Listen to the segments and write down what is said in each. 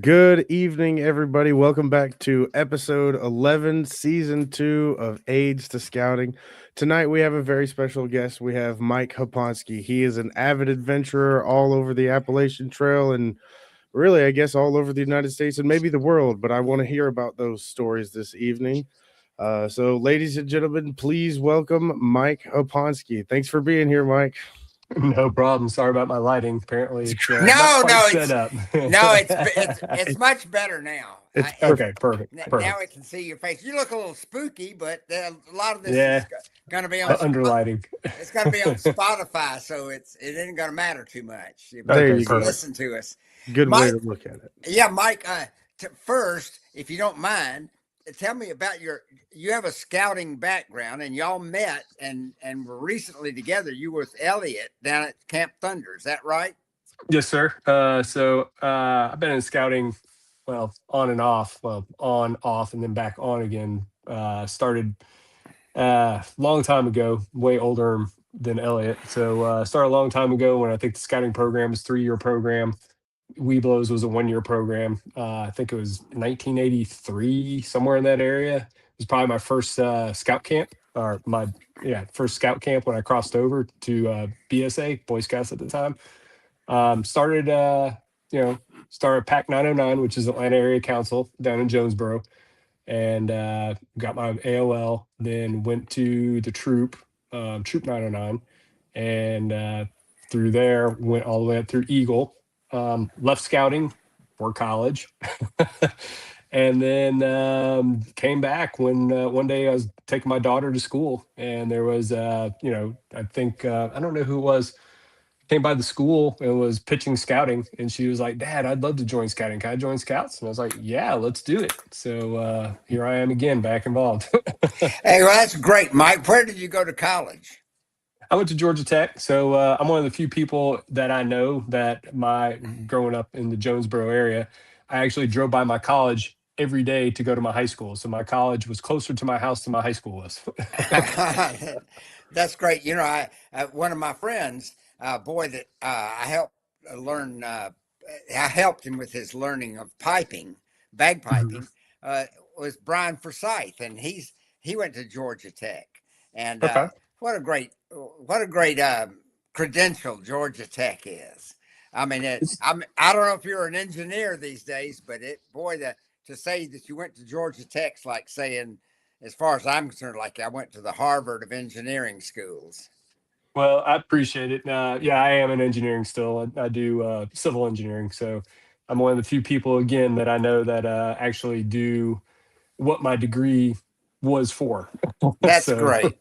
Good evening, everybody. Welcome back to episode 11, season 2 of Aids to Scouting. Tonight, we have a very special guest. We have Mike Haponski. He is an avid adventurer all over the Appalachian Trail and really, I guess, all over the United States and maybe the world. But I want to hear about those stories this evening. So, ladies and gentlemen, please welcome Mike Haponski. Thanks for being here, Mike. No problem. Sorry about my lighting. Apparently, it's not No, quite no, set up. it's much better now. It's Okay, perfect. perfect, Now perfect. I can see your face. You look a little spooky, but a lot of this is Yeah, going to be on. under lighting. It's going to be on Spotify, so it ain't going to matter too much. People There Okay, you just go. perfect. listen to us. Good way Mike, to look at it. yeah, Mike. First, if you don't mind, tell me about your. You have a scouting background, and y'all met and were recently together. You were with Elliott down at Camp Thunder. Is that right? Yes, sir. I've been in scouting, well, on and off, well, on, off, and then back on again. Started long time ago, way older than Elliot. Started a long time ago when I think the scouting program was 3-year program. Weeblos was a 1-year program. I think it was 1983, somewhere in that area. It was probably my first scout camp, or my first scout camp when I crossed over to BSA, Boy Scouts at the time. Started started Pac 909, which is Atlanta Area Council down in Jonesboro, and got my AOL. Then went to the Troop 909, and through there went all the way up through Eagle. Left scouting for college, and then came back when one day I was taking my daughter to school, and there was I think I don't know who it was, came by the school and was pitching scouting, and she was like, "Dad, I'd love to join scouting. Can I join scouts?" And I was like, "Yeah, let's do it." So here I am again, back involved. Hey, well, that's great, Mike. Where did you go to college? I went to Georgia Tech, so I'm one of the few people that I know that my growing up in the Jonesboro area, I actually drove by my college every day to go to my high school. So my college was closer to my house than my high school was. That's great. One of my friends, boy, that I helped learn. I helped him with his learning of piping, Mhm. bagpiping. Uh, was Brian Forsyth, and he went to Georgia Tech. And Okay. what a great credential Georgia Tech is. I mean, It's I don't know if you're an engineer these days, but to say that you went to Georgia Tech's like saying, as far as I'm concerned, like I went to the Harvard of engineering schools. Well, I appreciate it. Yeah, I am in engineering still. I do civil engineering, so I'm one of the few people again that I know that actually do what my degree was for. That's So, great.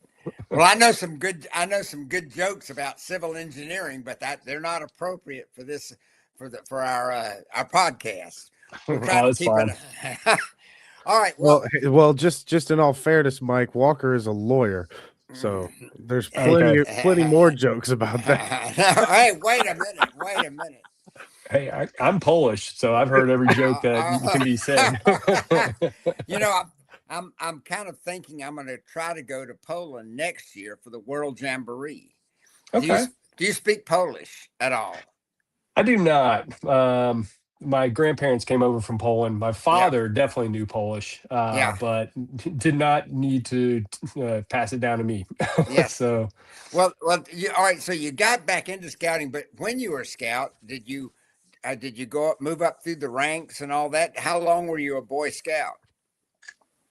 Well, I know some good jokes about civil engineering, but that they're not appropriate for this our podcast. We're trying oh, to it's keep it. fine. All right. Well, Well, just in all fairness, Mike Walker is a lawyer, so there's Okay. plenty more jokes about that. hey, wait a minute. Wait a minute. Hey, I'm Polish, so I've heard every joke that can be said. you know, I'm kind of thinking I'm going to try to go to Poland next year for the World Jamboree. Do you Okay. do you speak Polish at all? I do not. My grandparents came over from Poland. My Yeah, father definitely knew Polish, yeah, but did not need to pass it down to me. yes. So, All right. So you got back into scouting, but when you were a scout, did you go up, move up through the ranks and all that? How long were you a Boy Scout?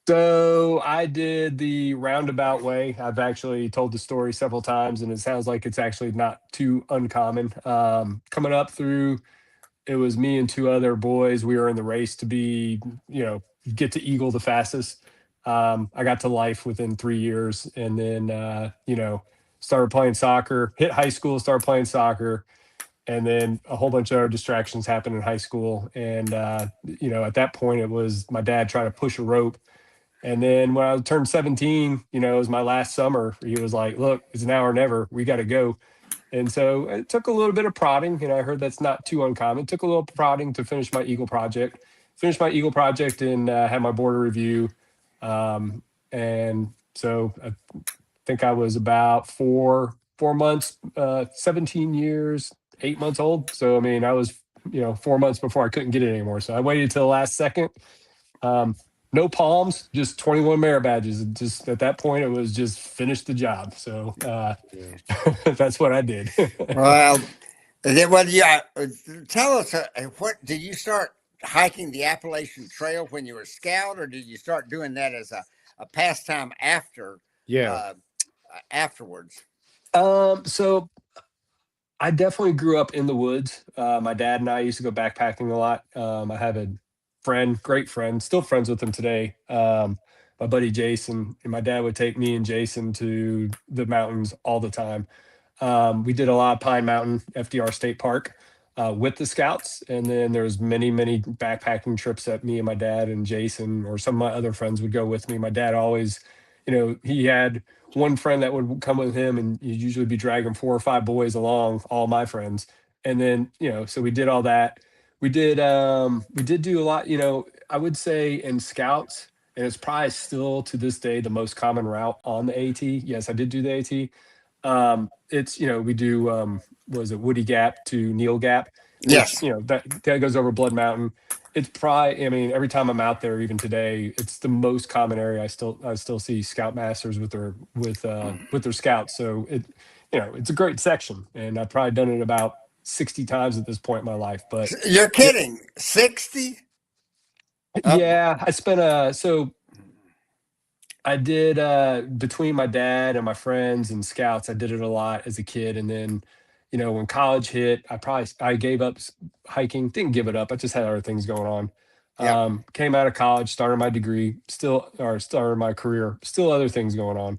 so I did the roundabout way. I've actually told the story several times, and it sounds like it's actually not too uncommon. Coming up through, it was me and two other boys. We were in the race to be, get to Eagle the fastest. I got to life within 3 years, and then started playing soccer. Hit high school, started playing soccer, and then a whole bunch of other distractions happened in high school. And at that point, it was my dad trying to push a rope. And then when I turned 17, it was my last summer. He was like, "Look, it's now or never. We got to go." And so it took a little bit of prodding, and I heard that's not too uncommon. It took a little prodding to finish my Eagle project. Finished my Eagle project and had my border review. And so I think I was about 4 months, 17 years, 8 months old. So I mean, I was 4 months before I couldn't get it anymore. So I waited till the last second. No palms, just 21 merit badges. And just at that point, it was just finish the job. So that's what I did. Well, yeah. Tell us, what did you start hiking the Appalachian Trail when you were a scout, or did you start doing that as a pastime afterwards? So I definitely grew up in the woods. My dad and I used to go backpacking a lot. I have a great friend, still friends with him today. My buddy Jason, and my dad would take me and Jason to the mountains all the time. We did a lot of Pine Mountain, FDR State Park, with the scouts, and then there was many backpacking trips that me and my dad and Jason or some of my other friends would go with me. My dad always, he had one friend that would come with him, and you'd usually be dragging 4 or 5 boys along, all my friends. And then, so we did all that. We did do a lot, I would say in scouts, and it's probably still to this day the most common route on the AT. Yes, I did do the AT. It's, we do, was it Woody Gap to Neil Gap, which, Yes. that goes over Blood Mountain. It's probably, I mean, every time I'm out there, even today, it's the most common area. I still see scoutmasters with their scouts. So it's a great section, and I've probably done it about 60 times at this point in my life. But You're kidding. 60? yeah, so I did, between my dad and my friends and scouts, I did it a lot as a kid. And then, when college hit, I gave up hiking. Didn't give it up. I just had other things going on. Yeah. Came out of college, started my degree, started my career, still other things going on.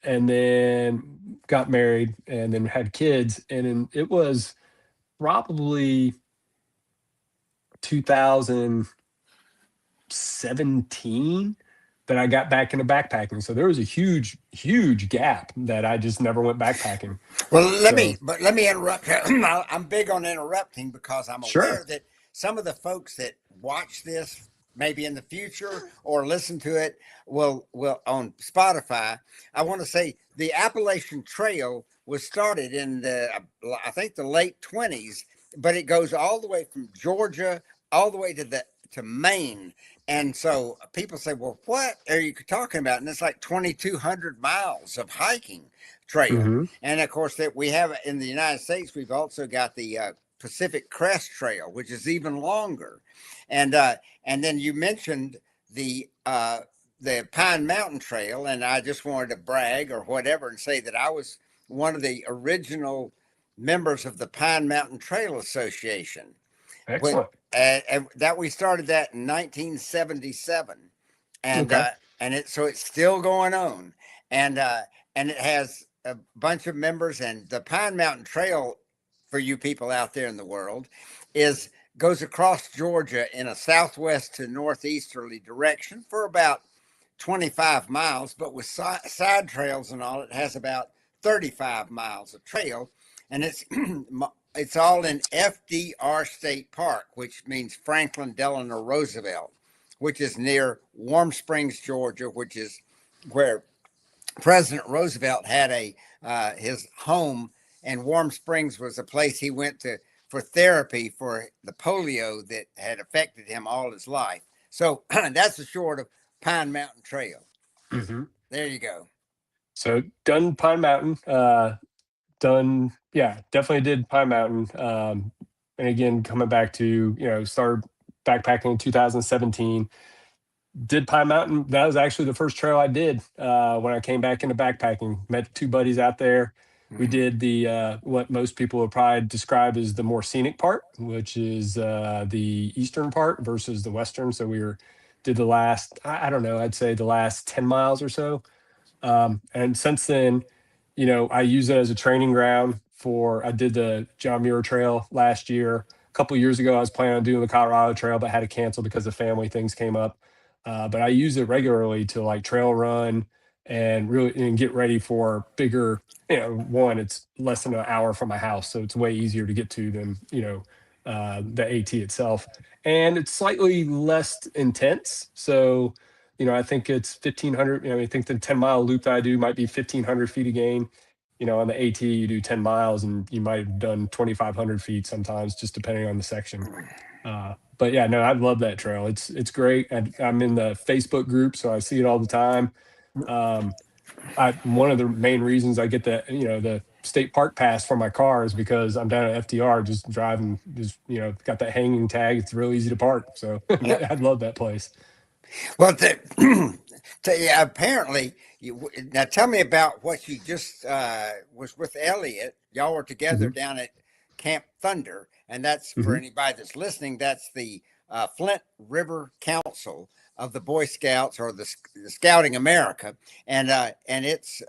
And then got married and then had kids. And then it was probably 2017 that I got back into backpacking. So there was a huge gap that I just never went backpacking. Well, let me interrupt. I'm big on interrupting because I'm Sure. aware that some of the folks that watch this maybe in the future or listen to it will on Spotify. I want to say the Appalachian Trail was started in I think the late 20s, but it goes all the way from Georgia all the way to Maine. And so people say, well, what are you talking about? And it's like 2,200 miles of hiking trail. Mm-hmm. And of course, that we have in the United States, we've also got the Pacific Crest Trail, which is even longer. And then you mentioned the Pine Mountain Trail, and I just wanted to brag or whatever and say that I was one of the original members of the Pine Mountain Trail Association. Excellent. And that we started that in 1977, and Okay. so it's still going on, and it has a bunch of members. And the Pine Mountain Trail, for you people out there in the world, goes across Georgia in a southwest to northeasterly direction for about 25 miles, but with side trails and all, it has about 35 miles of trail, and it's all in FDR State Park, which means Franklin Delano Roosevelt, which is near Warm Springs, Georgia, which is where President Roosevelt had his home, and Warm Springs was a place he went to for therapy for the polio that had affected him all his life. So that's the short of Pine Mountain Trail. Mm-hmm. There you go. So done Pine Mountain. Definitely did Pine Mountain. And again, coming back to, started backpacking in 2017. Did Pine Mountain. That was actually the first trail I did when I came back into backpacking. Met 2 buddies out there. We did the what most people would probably describe as the more scenic part, which is the eastern part versus the western. So did the last, I don't know, I'd say the last 10 miles or so. And since then, I use it as a training ground I did the John Muir Trail last year. A couple of years ago, I was planning on doing the Colorado Trail, but had to cancel because of family things came up. But I use it regularly to like trail run and really get ready for bigger, one, it's less than an hour from my house. So it's way easier to get to than, the AT itself. And it's slightly less intense. So, I think it's 1,500. I think the 10-mile loop that I do might be 1,500 feet of gain. on the AT, you do 10 miles and you might have done 2,500 feet sometimes, just depending on the section. But yeah, no, I love that trail. It's great. I'm in the Facebook group, so I see it all the time. One of the main reasons I get the state park pass for my car is because I'm down at FDR just driving, got that hanging tag. It's real easy to park. So I love that place. Well, apparently, now tell me about what you just was with Elliott. Y'all were together down at Camp Thunder, and that's for anybody that's listening. That's the Flint River Council of the Boy Scouts, or the Scouting America, and its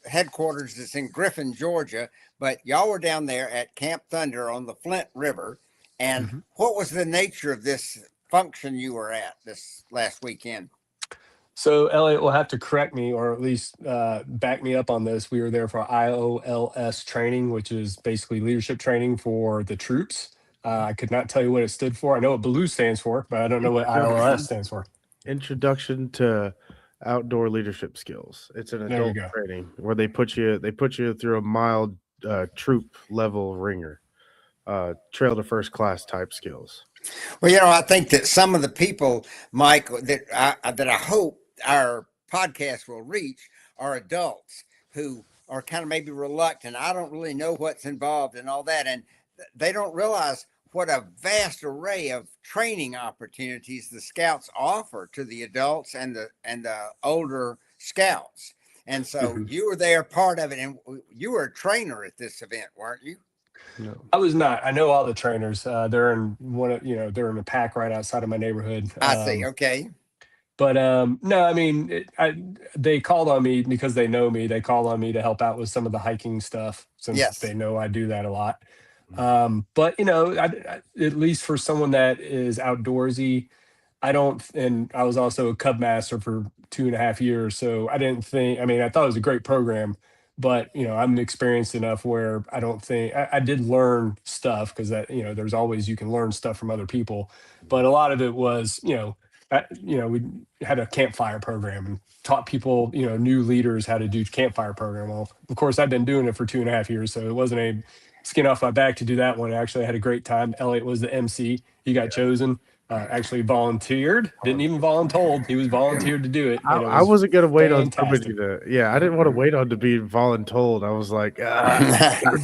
headquarters is in Griffin, Georgia. But y'all were down there at Camp Thunder on the Flint River, and what was the nature of this function you were at this last weekend? So Elliot will have to correct me, or at least back me up on this. We were there for IOLS training, which is basically leadership training for the troops. I could not tell you what it stood for. I know what BLUE stands for, but I don't know what IOLS stands for. Introduction to Outdoor Leadership Skills. It's an adult training where they put you through a mild troop level ringer, trail to first class type skills. Well, I think that some of the people, Mike, that I hope our podcast will reach are adults who are kind of maybe reluctant. I don't really know what's involved and all that, and they don't realize what a vast array of training opportunities the Scouts offer to the adults and the older Scouts. And so you were there, part of it, and you were a trainer at this event, weren't you? No. I was not. I know all the trainers. They're in they're in a pack right outside of my neighborhood. I see. Okay. But no, I mean, they called on me because they know me. They called on me to help out with some of the hiking stuff, since they know I do that a lot. But at least for someone that is outdoorsy, and I was also a Cub Master for 2.5 years. So I thought it was a great program, but I'm experienced enough where I don't think I did learn stuff, because there's always, you can learn stuff from other people, but a lot of it was, we had a campfire program and taught people, new leaders how to do campfire program. Well, of course, I've been doing it for 2.5 years, so it wasn't a skin off my back to do that one. Actually, I had a great time. Elliot was the MC. He got chosen. Actually volunteered. Didn't even voluntold. He was volunteered to do it. I wasn't going to wait on somebody I didn't want to wait on to be voluntold. I was like,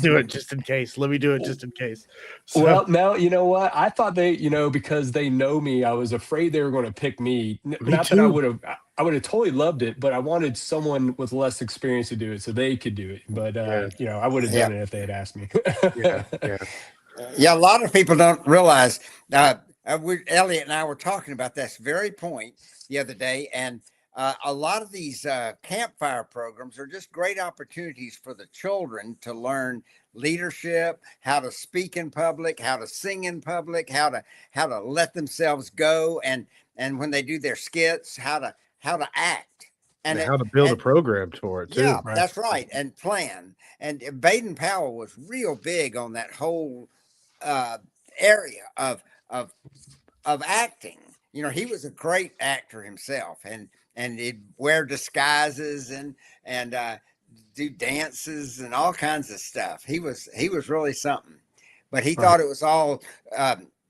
do it just in case. Let me do it just in case. So, well, now, you know what? I thought they, because they know me, I was afraid they were going to pick me. Not that I would have totally loved it, but I wanted someone with less experience to do it so they could do it. But, I would have done it if they had asked me. Yeah, a lot of people don't realize Elliot and I were talking about this very point the other day, and a lot of these campfire programs are just great opportunities for the children to learn leadership, how to speak in public, how to sing in public, how to let themselves go, and when they do their skits, how to act, and how to build a program for it too. Yeah, right. That's right, and plan. And Baden Powell was real big on that whole area of acting. He was a great actor himself, and he'd wear disguises and do dances and all kinds of stuff. He was really something, but he thought it was all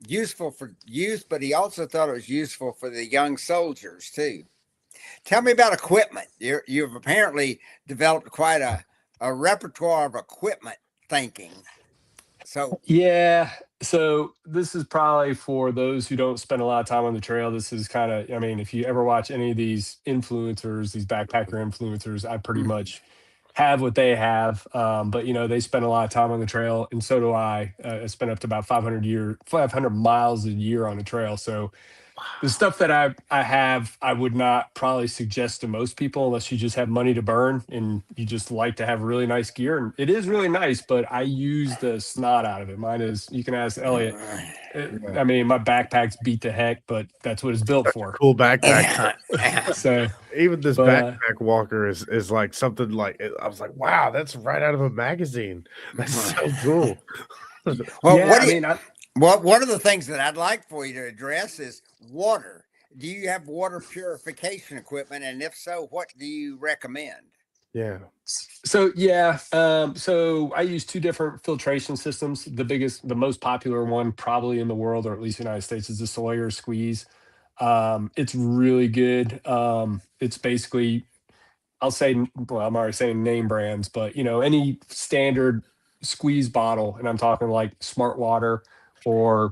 useful for youth, but he also thought it was useful for the young soldiers too. Tell me about equipment. You've apparently developed quite a repertoire of equipment thinking. So so this is probably for those who don't spend a lot of time on the trail. This is kind of, if you ever watch any of these influencers, these backpacker influencers, I pretty much have what they have. But they spend a lot of time on the trail, and so do I. I spend up to about 500 miles a year on the trail. So the stuff that I have, I would not probably suggest to most people unless you just have money to burn and you just like to have really nice gear. And it is really nice, but I use the snot out of it. Mine is, you can ask Elliot. My backpack's beat to heck, but that's what it's built for. Cool backpack. So even this backpack walker is like something like, I was like, wow, that's right out of a magazine. That's so cool. Well, one of the things that I'd like for you to address is water. Do you have water purification equipment? And if so, what do you recommend? Yeah. So yeah, so I use two different filtration systems. The most popular one probably in the world, or at least United States, is the Sawyer Squeeze. It's really good. It's basically, I'll say, well, I'm already saying name brands, but any standard squeeze bottle, and I'm talking like Smart Water or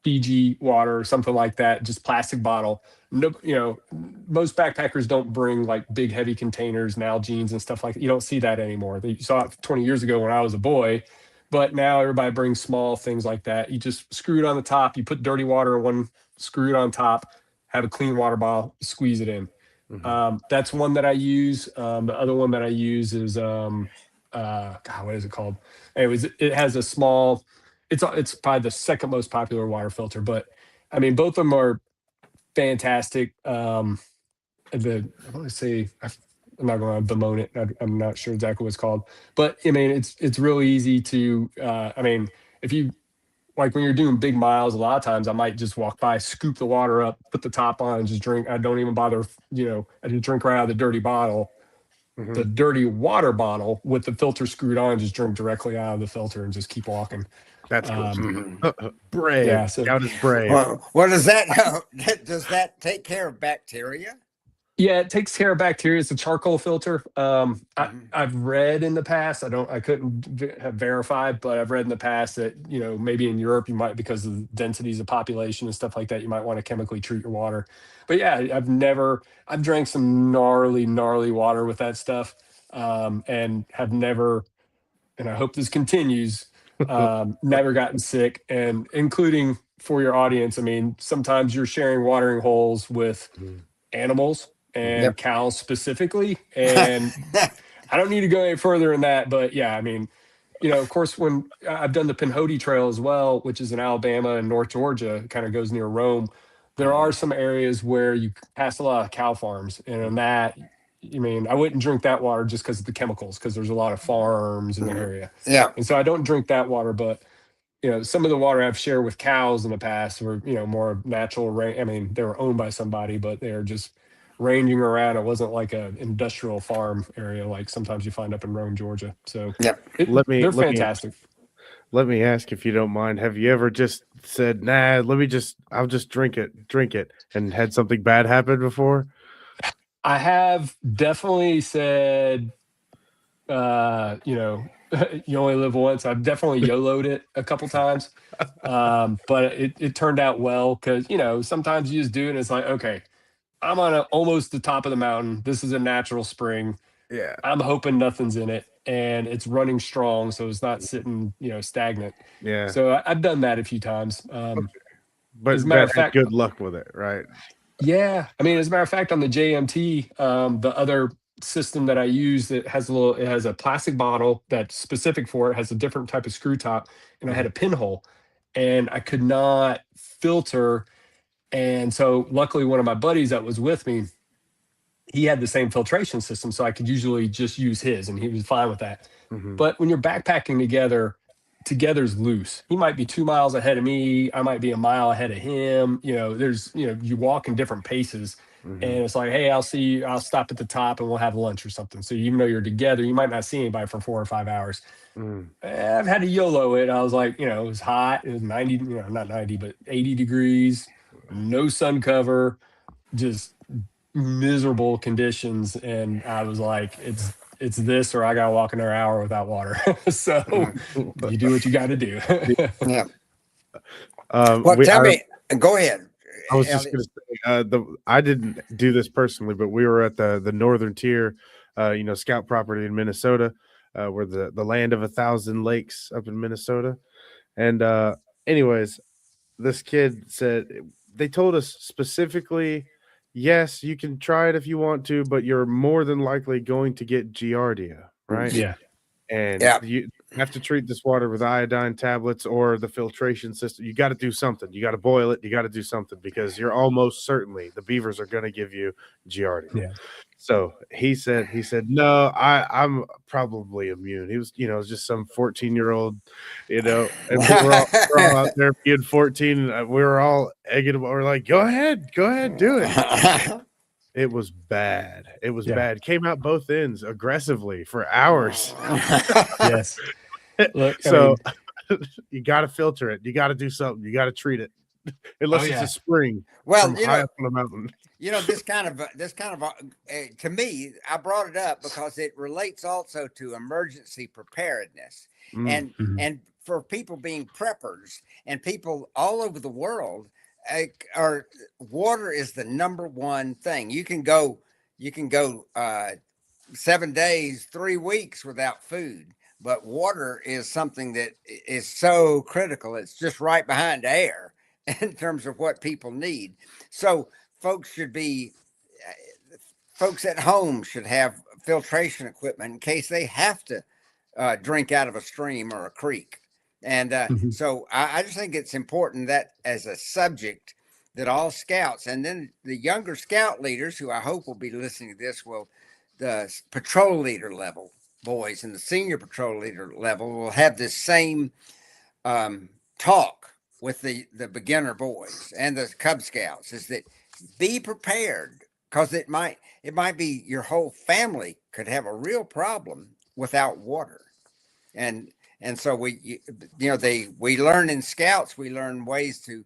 Fiji water or something like that, just plastic bottle. No, most backpackers don't bring like big heavy containers, Nalgene's and stuff like that. You don't see that anymore. You saw it 20 years ago when I was a boy, but now everybody brings small things like that. You just screw it on the top. You put dirty water in one, screw it on top, have a clean water bottle, squeeze it in. That's one that I use. The other one that I use is God, what is it called? Anyways, it has a small. It's probably the second most popular water filter, but I mean both of them are fantastic. I want to say I'm not going to bemoan it. I'm not sure exactly what it's called, but I mean it's really easy to. I mean if you like when you're doing big miles, a lot of times I might just walk by, scoop the water up, put the top on, and just drink. I don't even bother, I just drink right out of the dirty bottle, the dirty water bottle with the filter screwed on, just drink directly out of the filter and just keep walking. That's cool. Brave. Yeah. So Scout is brave. Well, does that take care of bacteria? yeah, it takes care of bacteria. It's a charcoal filter. I've read in the past, I couldn't have verified, but I've read in the past that, maybe in Europe you might, because of the densities of population and stuff like that, you might want to chemically treat your water. But yeah, I've drank some gnarly water with that stuff, and have never, and I hope this continues, never gotten sick. And including for your audience, I mean, sometimes you're sharing watering holes with animals and cows specifically. And I don't need to go any further in that, but yeah, I mean, of course, when I've done the Pinhoti Trail as well, which is in Alabama and North Georgia, it kind of goes near Rome. There are some areas where you pass a lot of cow farms, and in that, I mean, I wouldn't drink that water just because of the chemicals, because there's a lot of farms in the area. Yeah. And so I don't drink that water, but some of the water I've shared with cows in the past were, more natural. I mean, they were owned by somebody, but they're just ranging around. It wasn't like an industrial farm area like sometimes you find up in Rome, Georgia. So they're fantastic. Let me ask, if you don't mind, have you ever just said, nah, I'll just drink it, and had something bad happen before? I have definitely said, you only live once. I've definitely YOLO'd it a couple times. But it turned out well, because, sometimes you just do it and it's like, okay, I'm on almost the top of the mountain. This is a natural spring. Yeah. I'm hoping nothing's in it, and it's running strong, so it's not sitting, stagnant. Yeah. So I've done that a few times. But as a matter of fact, good luck with it, right? Yeah. I mean, as a matter of fact, on the JMT, the other system that I use, it has a plastic bottle that's specific for it, has a different type of screw top, and I had a pinhole, and I could not filter. And so luckily one of my buddies that was with me, he had the same filtration system, so I could usually just use his, and he was fine with that. But when you're backpacking together's loose. He might be 2 miles ahead of me. I might be a mile ahead of him. You walk in different paces, and it's like, hey, I'll see you. I'll stop at the top and we'll have lunch or something. So even though you're together, you might not see anybody for 4 or 5 hours. I've had to YOLO it. I was like, it was hot. It was 90, not 90, but 80 degrees, no sun cover, just miserable conditions. And I was like, it's this, or I gotta walk another hour without water. So you do what you got to do. Yeah. Well, tell me. Go ahead. I was just going to say, I didn't do this personally, but we were at the northern tier, scout property in Minnesota, where the land of 1,000 lakes up in Minnesota. And anyways, this kid said, they told us specifically, yes, you can try it if you want to, but you're more than likely going to get Giardia, right? Yeah. And you have to treat this water with iodine tablets or the filtration system. You got to do something. You got to boil it. You got to do something, because you're almost certainly the beavers are going to give you Giardia. Yeah. So he said, no, I'm probably immune. He was, it was just some 14-year-old, and we're all out there being 14. And we were all egging him. We're like, go ahead, do it. It was bad. It was Yeah. bad. Came out both ends aggressively for hours. Yes. Look, I So mean, you got to filter it. You got to do something. You got to treat it, oh unless it's a yeah. spring Well, from high up on the mountain. to me, I brought it up because it relates also to emergency preparedness, Mm. Mhm. and for people being preppers and people all over the world, are water is the number one thing. You can go 7 days, 3 weeks without food, but water is something that is so critical. It's just right behind air in terms of what people need. So folks should be folks at home should have filtration equipment in case they have to drink out of a stream or a creek. And Mhm. so I just think it's important that as a subject that all scouts and then the younger scout leaders who I hope will be listening to this will the patrol leader level boys and the senior patrol leader level will have this same talk with the beginner boys and the Cub Scouts is that be prepared because it might be your whole family could have a real problem without water and so we learn in scouts we learn ways to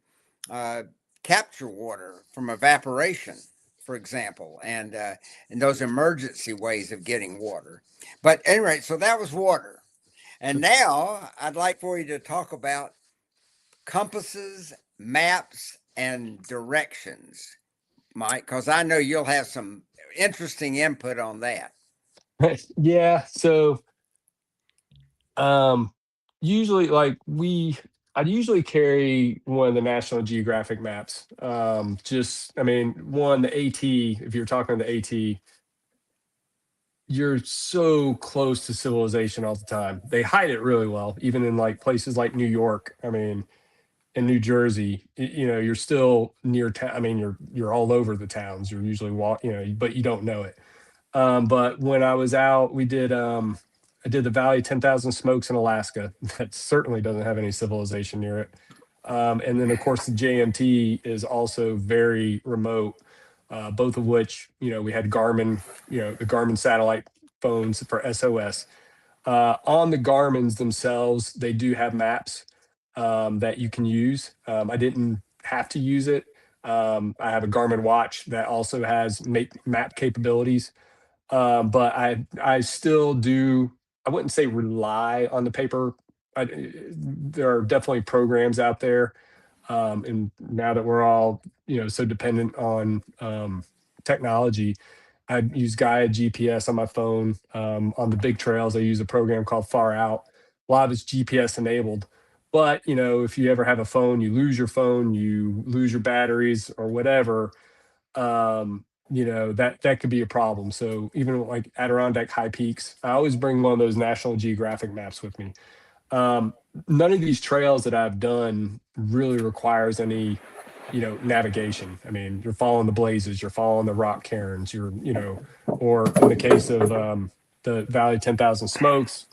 uh, capture water from evaporation for example and those emergency ways of getting water but anyway so that was water and now I'd like for you to talk about compasses, maps, and directions, Mike, because I know you'll have some interesting input on that. Yeah. So um usually I'd usually carry one of the National Geographic maps. Just I mean, one, the AT, if you're talking the AT, you're so close to civilization all the time. They hide it really well, even in like places like New York. I mean, in New Jersey, you're still near town. I mean, you're all over the towns. You're usually but you don't know it. But when I was out, I did the Valley 10,000 Smokes in Alaska. That certainly doesn't have any civilization near it. And then, of course, the JMT is also very remote, both of which, we had Garmin, the Garmin satellite phones for SOS. On the Garmins themselves, they do have maps that you can use. I didn't have to use it. I have a Garmin watch that also has map capabilities, but I still do. I wouldn't say rely on the paper. There are definitely programs out there, and now that we're all so dependent on technology, I use Gaia GPS on my phone. On the big trails, I use a program called Far Out. A lot of it's GPS enabled. But if you ever have a phone, you lose your phone, you lose your batteries or whatever, that could be a problem. So even like Adirondack high peaks, I always bring one of those National Geographic maps with me. um, None of these trails that I've done really requires any navigation. I mean, you're following the blazes, you're following the rock cairns, or in the case of the Valley 10,000 Smokes,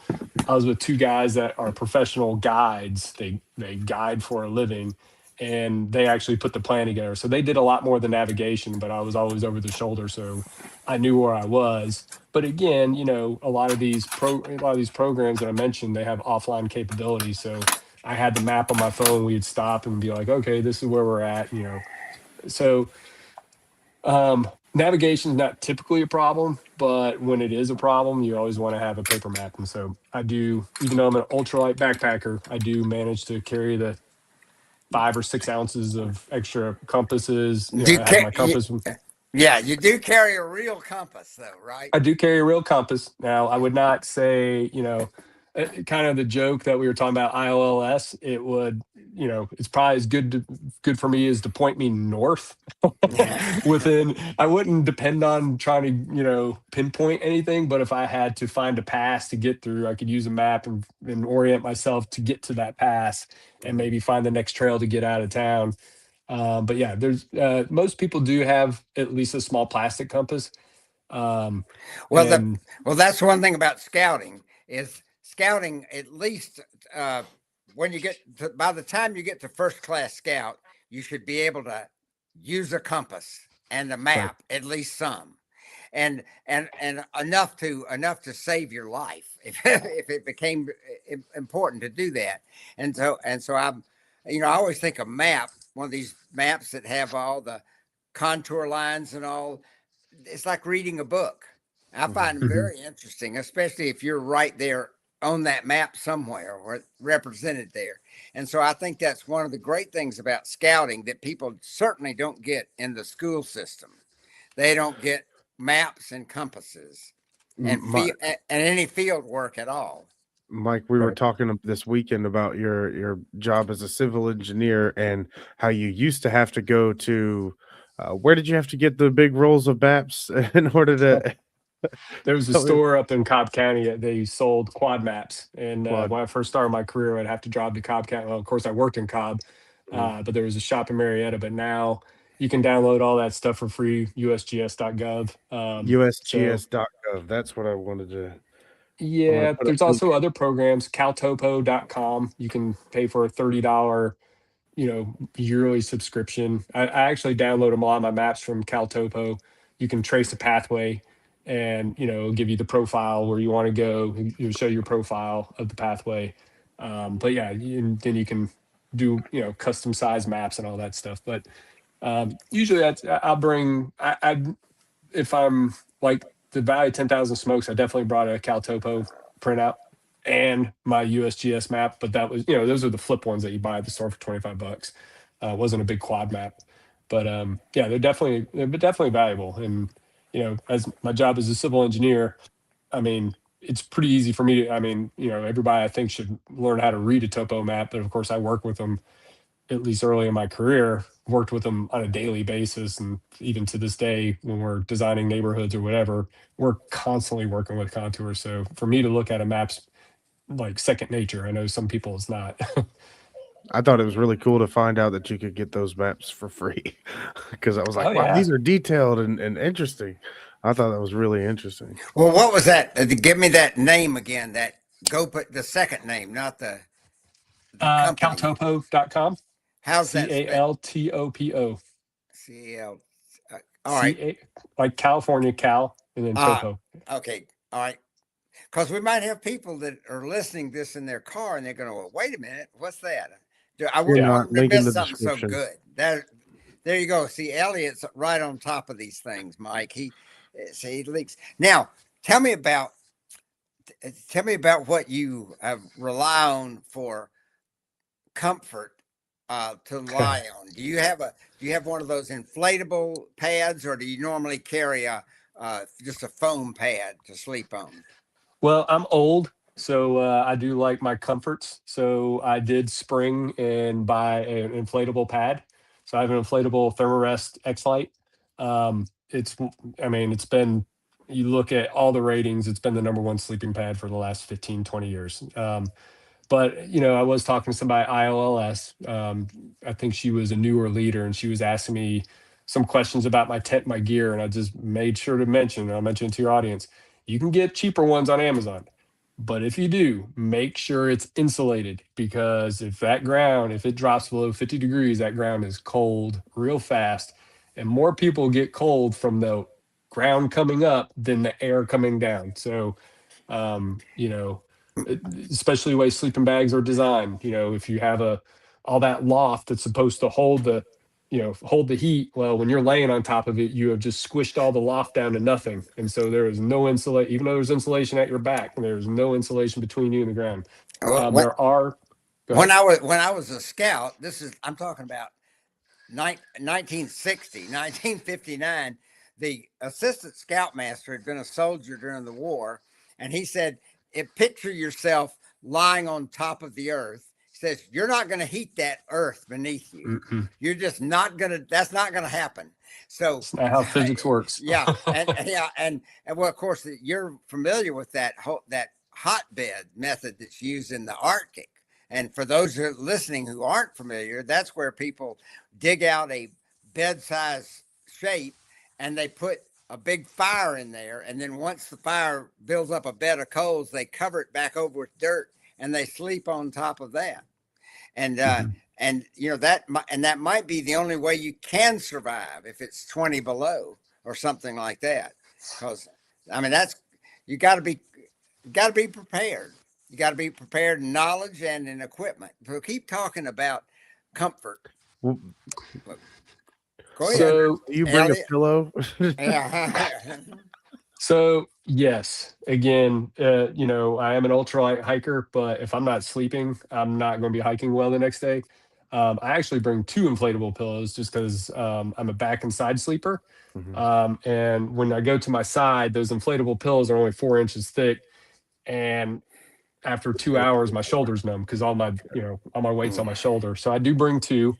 I was with two guys that are professional guides. They guide for a living, and they actually put the plan together. So they did a lot more than navigation, but I was always over the shoulder, so I knew where I was. But again, a lot of these programs that I mentioned, they have offline capabilities. So I had the map on my phone. We'd stop and be like, okay, this is where we're at. So navigation is not typically a problem, but when it is a problem, you always want to have a paper map. And so I do, even though I'm an ultralight backpacker, I do manage to carry the 5 or 6 ounces of extra compasses. Do you I have care? my compass. Yeah, you do carry a real compass, though, right? I do carry a real compass. Now, I would not say, kind of the joke that we were talking about IOLS. It would, it's probably as good for me as to point me north. Within, I wouldn't depend on trying to, pinpoint anything. But if I had to find a pass to get through, I could use a map and orient myself to get to that pass and maybe find the next trail to get out of town. But yeah, there's most people do have at least a small plastic compass. Um, Well, and that's one thing about scouting is scouting. At least uh, when you get by the time you get to first class scout, you should be able to use a compass and a map, at least some, and enough to save your life if if it became important to do that. And so I'm, I always think a map, one of these maps that have all the contour lines and all, it's like reading a book. I find them Mhm. very interesting, especially if you're right there on that map somewhere or represented there. And so I think that's one of the great things about scouting that people certainly don't get in the school system. They don't get maps and compasses and My, and any field work at all. Mike, we were Right. talking this weekend about your job as a civil engineer and how you used to have to go to where did you have to get the big rolls of maps in order to There was a tell me store up in Cobb County that they sold quad maps, and quad? when I first started my career, I'd have to drive to Cobb County. Well, of course, I worked in Cobb, Mm. but there was a shop in Marietta. But now you can download all that stuff for free, usgs.gov. So USGS.gov. That's what I wanted to. I'm gonna yeah, put a there's link. also other programs, caltopo.com. You can pay for a $30 yearly subscription. I actually download a lot of my maps from Caltopo. You can trace a pathway, and it'll give you the profile where you want to go. It'll show your profile of the pathway. But yeah, then you can do custom size maps and all that stuff. But usually I'll bring I if I'm like the Valley 10,000 Smokes, I definitely brought a Caltopo printout and my USGS map, but that was, those are the flip ones that you buy at the store for 25 bucks. It wasn't a big quad map, but yeah, they're definitely valuable. And, as my job as a civil engineer, I mean, it's pretty easy for me to, I mean, everybody I think should learn how to read a topo map, but of course I work with them at least early in my career, worked with them on a daily basis. And even to this day, when we're designing neighborhoods or whatever, we're constantly working with contours. So for me to look at a map's like second nature. I know some people it's not. I thought it was really cool to find out that you could get those maps for free because I was Oh like, wow, yeah. these are detailed and interesting. I thought that was really interesting. Well, what was that? Give me that name again. That go put the second name, not the company. Caltopo.com. How's that spelled? Caltopo. CL. All right. CA, like California, Cal, and then Uh, Topo. okay. All right. Because we might have people that are listening this in their car and they're going to, well, wait a minute, what's that? I We're wouldn't Yeah. want not them to linking the miss something so description. good. There you go. See, Elliott's right on top of these things, Mike. He leaks. Now, tell me about what you rely on for comfort to lie on. Do you have one of those inflatable pads, or do you normally carry a just a foam pad to sleep on? Well, I'm old, so I do like my comforts. So I did spring and buy an inflatable pad. So I have an inflatable Thermarest X-Lite. It's, I mean, it's been, you look at all the ratings, it's been the number one sleeping pad for the last 15, 20 years. But I was talking to somebody at IOLS. I think she was a newer leader, and she was asking me some questions about my tent, my gear, and I just made sure to mention. And I'll mention it to your audience. You can get cheaper ones on Amazon, but if you do, make sure it's insulated, because if it drops below 50 degrees, that ground is cold real fast, and more people get cold from the ground coming up than the air coming down. So, um, you know especially the way sleeping bags are designed. If you have all that loft that's supposed to hold the heat, well, when you're laying on top of it, you have just squished all the loft down to nothing. And so there is no insulation, even though there's insulation at your back, there's no insulation between you and the ground. When, There are, go when ahead. I was a scout, I'm talking about 1960, 1959. The assistant scoutmaster had been a soldier during the war, and he said, picture yourself lying on top of the earth. He says, you're not going to heat that earth beneath you. Mm-mm. You're just not going to, that's not going to happen. So, It's not how physics works. yeah. And well, of course, you're familiar with that hotbed method that's used in the Arctic. And for those who are listening who aren't familiar, that's where people dig out a bed-size shape and they put a big fire in there. And then once the fire builds up a bed of coals, they cover it back over with dirt and they sleep on top of that. And Mhm. and that might be the only way you can survive if it's 20 below or something like that. Because I mean, that's you got to be prepared. You got to be prepared in knowledge and in equipment. So keep talking about comfort. Well, Go ahead, So do you bring a Elliot. pillow? Yeah. So yes, again, I am an ultralight hiker, but if I'm not sleeping, I'm not going to be hiking well the next day. I actually bring two inflatable pillows just because I'm a back and side sleeper. Mhm. And when I go to my side, those inflatable pillows are only 4 inches thick, and after 2 hours, my shoulders numb because all my weight's on my shoulder. So I do bring two.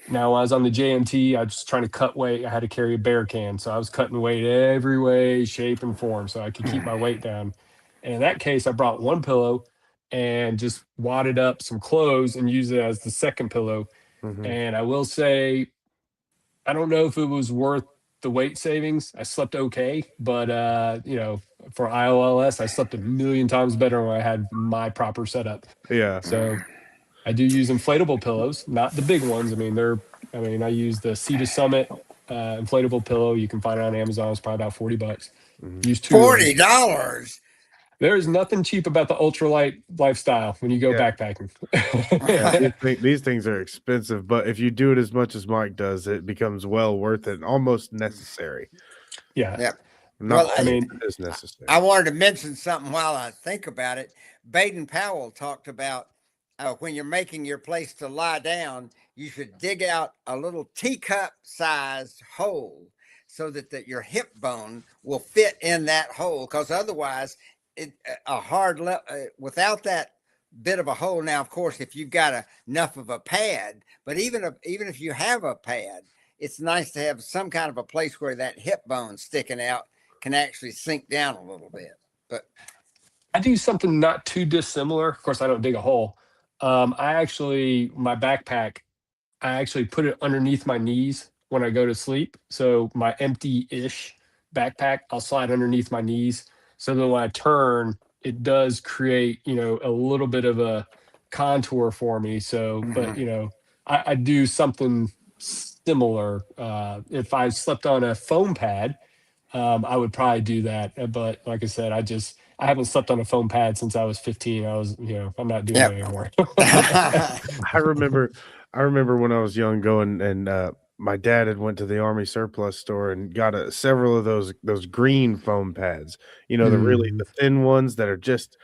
Now, I was on the JMT, I was trying to cut weight. I had to carry a bear can. So I was cutting weight every way, shape, and form so I could keep my weight down. And in that case, I brought one pillow and just wadded up some clothes and used it as the second pillow. Mhm. And I will say, I don't know if it was worth the weight savings. I slept okay, but for IOLS, I slept a million times better when I had my proper setup. Yeah. So I do use inflatable pillows, not the big ones. I use the Sea to Summit inflatable pillow. You can find it on Amazon. It's probably about $40. Mhm. Use two of them. $40. There is nothing cheap about the ultralight lifestyle when you go Yeah. backpacking. Yeah, these things are expensive, but if you do it as much as Mike does, it becomes well worth it and almost necessary. Yeah. Yeah. Not Well, I all mean, of it is necessary. I wanted to mention something while I think about it. Baden Powell talked about when you're making your place to lie down, you should dig out a little teacup sized hole so that your hip bone will fit in that hole. Because otherwise, without that bit of a hole. Now, of course, if you've got enough of a pad, but even if you have a pad, it's nice to have some kind of a place where that hip bone sticking out can actually sink down a little bit. But I do something not too dissimilar. Of course, I don't dig a hole. My backpack, I actually put it underneath my knees when I go to sleep. So my empty-ish backpack, I'll slide underneath my knees. So that when I turn, it does create, a little bit of a contour for me. So, but I do something similar. If I slept on a foam pad, I would probably do that. But like I said, I haven't slept on a foam pad since I was 15. I'm not doing it yep. anymore. I remember when I was young going and my dad had went to the Army surplus store and got several of those green foam pads. You know, the Mhm. thin ones that are just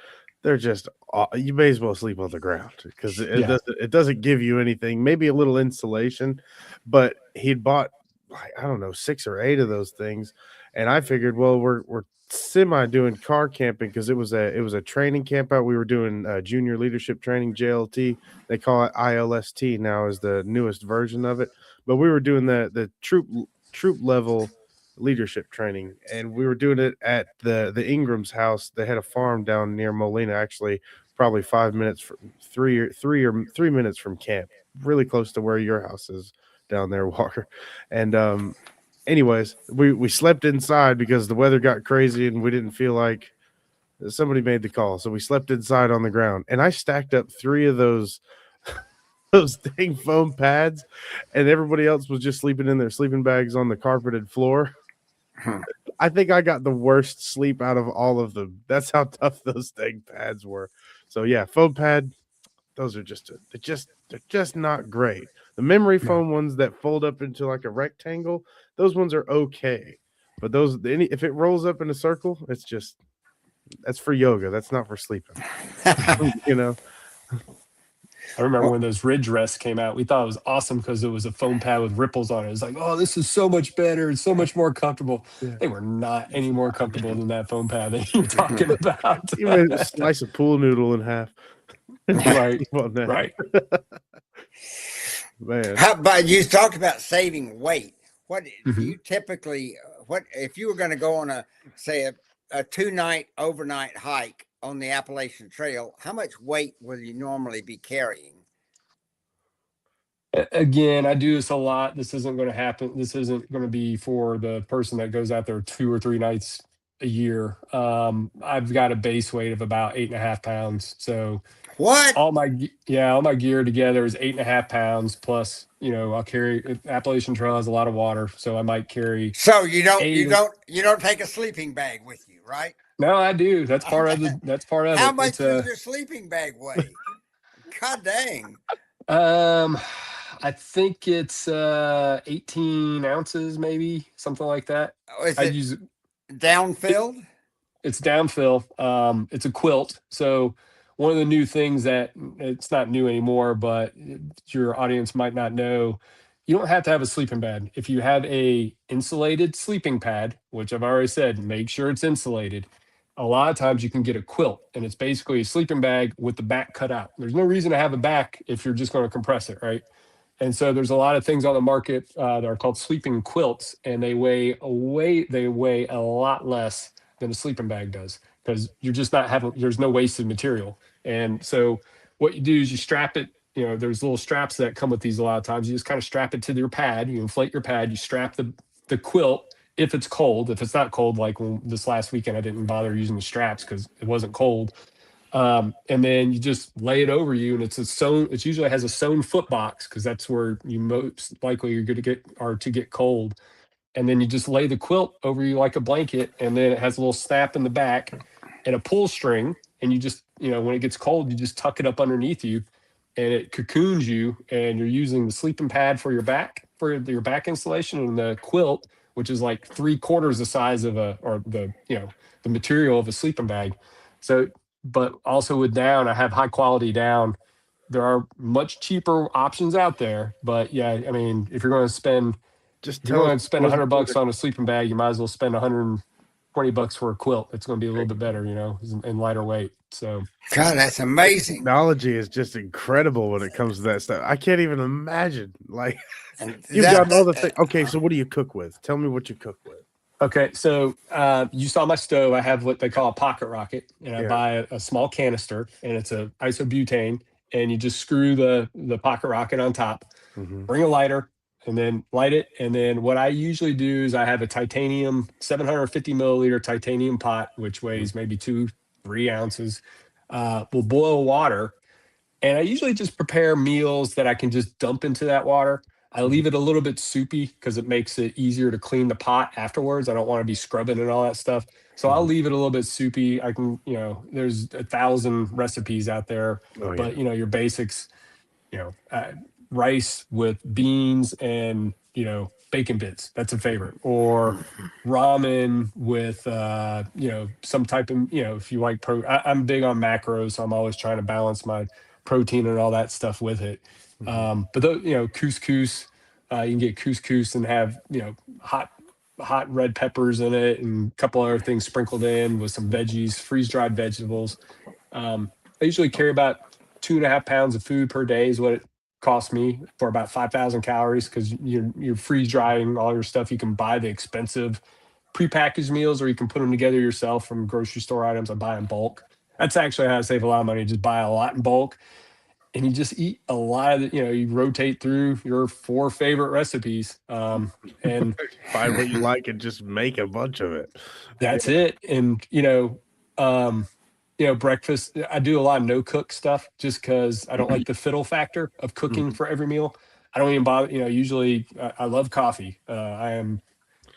you may as well sleep on the ground because Yeah. it doesn't give you anything. Maybe a little insulation, but he'd bought like I don't know 6 or 8 of those things, and I figured, well, we're semi doing car camping because it was a training camp out. We were doing junior leadership training, JLT. They call it ILST now is the newest version of it, but we were doing the troop level leadership training, and we were doing it at the Ingram's house. They had a farm down near Molina, actually, probably 5 minutes from 3 minutes from camp, really close to where your house is down there, Walker. And anyways, we slept inside because the weather got crazy and we didn't feel like somebody made the call, so we slept inside on the ground. And I stacked up 3 of those those dang foam pads, and everybody else was just sleeping in their sleeping bags on the carpeted floor. I think I got the worst sleep out of all of them. That's how tough those dang pads were. So yeah, foam pad, those are they're just not great. The memory No. foam ones that fold up into like a rectangle, those ones are okay. But if it rolls up in a circle, that's for yoga. That's not for sleeping. You know? I remember when those Ridge rests came out, we thought it was awesome because it was a foam pad with ripples on it. It's like, oh, this is so much better. It's so much more comfortable. Yeah. They were not any more comfortable than that foam pad that you're talking about. You may slice a pool noodle in half. Right. Sleep on that. Right. Man. How about you talked about saving weight? What do Mhm. you typically, what if you were going to go on a 2-night overnight hike on the Appalachian Trail, how much weight will you normally be carrying? Again, I do this a lot. This isn't going to happen. This isn't going to be for the person that goes out there 2 or 3 nights a year. I've got a base weight of about 8.5 pounds. So What? all my gear together is 8.5 pounds plus, I'll carry Appalachian Trail has a lot of water. So I might carry So you don't eight. you don't take a sleeping bag with you, right? No, I do. That's part of How it. It's much does your sleeping bag weigh? God dang. um I think it's 18 ounces, maybe something like that. Oh, is I it use it. downfilled? It's downfill. It's a quilt. So one of the new things that it's not new anymore, but your audience might not know, you don't have to have a sleeping bag. If you have a insulated sleeping pad, which I've already said, make sure it's insulated. A lot of times you can get a quilt, and it's basically a sleeping bag with the back cut out. There's no reason to have a back if you're just going to compress it, right? And so there's a lot of things on the market that are called sleeping quilts, and they weigh a lot less than a sleeping bag does because you're just not having there's no wasted material. And so what you do is you strap it. There's little straps that come with these a lot of times. You just kind of strap it to your pad. You inflate your pad. You strap the quilt if it's cold. If it's not cold, like this last weekend, I didn't bother using the straps because it wasn't cold. And then you just lay it over you, and it usually has a sewn foot box because that's where you most likely you're going to get cold. And then you just lay the quilt over you like a blanket, and then it has a little snap in the back and a pull string. And you just, when it gets cold, you just tuck it up underneath you, and it cocoons you. And you're using the sleeping pad for your back insulation, and the quilt, which is like 3/4 the size of the material of a sleeping bag. So, but also with down, I have high quality down. There are much cheaper options out there, but yeah, I mean, if you're going to spend Just if you're tell us going to spend what was $100 on a sleeping bag, you might as well spend $120 for a quilt. It's going to be a little bit better, and lighter weight. So, God, that's amazing. technology is just incredible when it comes to that stuff. I can't even imagine. Like And you've got all the things. Okay, so what do you cook with? Tell me what you cook with. okay. So, you saw my stove. I have what they call a pocket rocket, and I Yeah. buy a small canister, and it's a isobutane, and you just screw the pocket rocket on top, Mhm. bring a lighter, and then light it. And then what I usually do is I have a titanium 750 milliliter titanium pot, which weighs maybe 2-3 ounces. We'll boil water, and I usually just prepare meals that I can just dump into that water. I leave it a little bit soupy because it makes it easier to clean the pot afterwards. I don't want to be scrubbing and all that stuff. So I'll Mhm. leave it a little bit soupy. I can, there's 1,000 recipes out there, Oh yeah. but your basics, you know, uh, rice with beans and bacon bits. That's a favorite. Or ramen with some type of if you like I'm big on macros, so I'm always trying to balance my protein and all that stuff with it. Mhm. But couscous, you can get couscous and have hot red peppers in it and a couple other things sprinkled in with some veggies, freeze dried vegetables. I usually carry about 2.5 pounds of food per day is what it costs me for about 5,000 calories because you're freeze drying all your stuff. You can buy the expensive prepackaged meals, or you can put them together yourself from grocery store items. I buy in bulk. That's actually how I save a lot of money. Just buy a lot in bulk, and you just eat a lot of you rotate through your 4 favorite recipes, and Find what you like and just make a bunch of it. that's it. And um, breakfast. I do a lot of no cook stuff just because I don't like the fiddle factor of cooking Mhm. for every meal. I don't even bother. Usually I love coffee. I am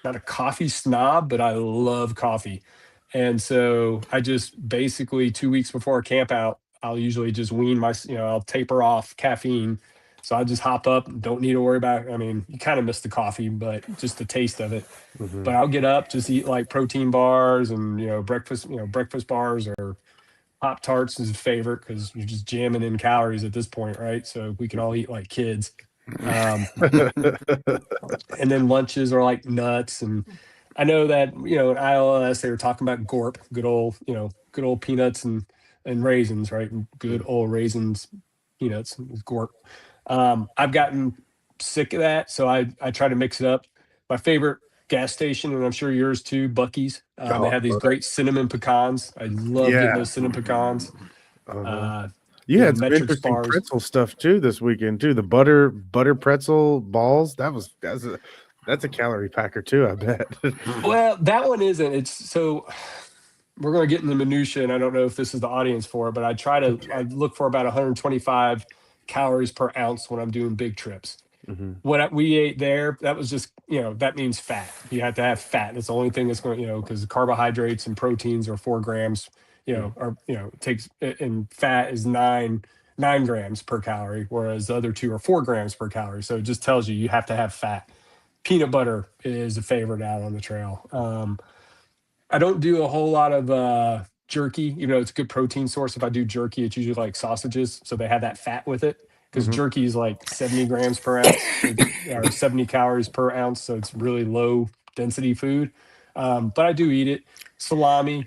not a coffee snob, but I love coffee. And so I just basically 2 weeks before a camp out, I'll usually just I'll taper off caffeine. So I just hop up, don't need to worry about, I mean, you kind of miss the coffee, but just the taste of it. Mhm. But I'll get up, just eat like protein bars and, breakfast bars, or Pop Tarts is a favorite because you're just jamming in calories at this point, right? So we can all eat like kids. Um, and then lunches are like nuts. And I know that, in IOLS, they were talking about Gorp, good old peanuts and raisins, right? And good old raisins, peanuts, with Gorp. I've gotten sick of that. So I try to mix it up. My favorite gas station, and I'm sure yours too, Bucky's. They Oh, have these great cinnamon pecans. I love getting yeah. those cinnamon pecans. Uh-huh. Uh, You had some Metrics interesting bars. pretzel stuff too this weekend too. The butter pretzel balls. That's That's a calorie packer too, I bet. Well, that one isn't. It's so we're going to get in the minutia, and I don't know if this is the audience for it, but I look for about 125 calories per ounce when I'm doing big trips. Hmm. We ate there, that was just, that means fat. You have to have fat. That's the only thing that's going, because carbohydrates and proteins are 4 grams, it takes, and fat is nine grams per calorie, whereas the other two are 4 grams per calorie. So it just tells you have to have fat. Peanut butter is a favorite out on the trail. I don't do a whole lot of jerky, even though it's a good protein source. If I do jerky, it's usually like sausages, so they have that fat with it. Because Hmm. jerky is like 70 grams per ounce, or 70 calories per ounce, so it's really low density food. But I do eat it. Salami,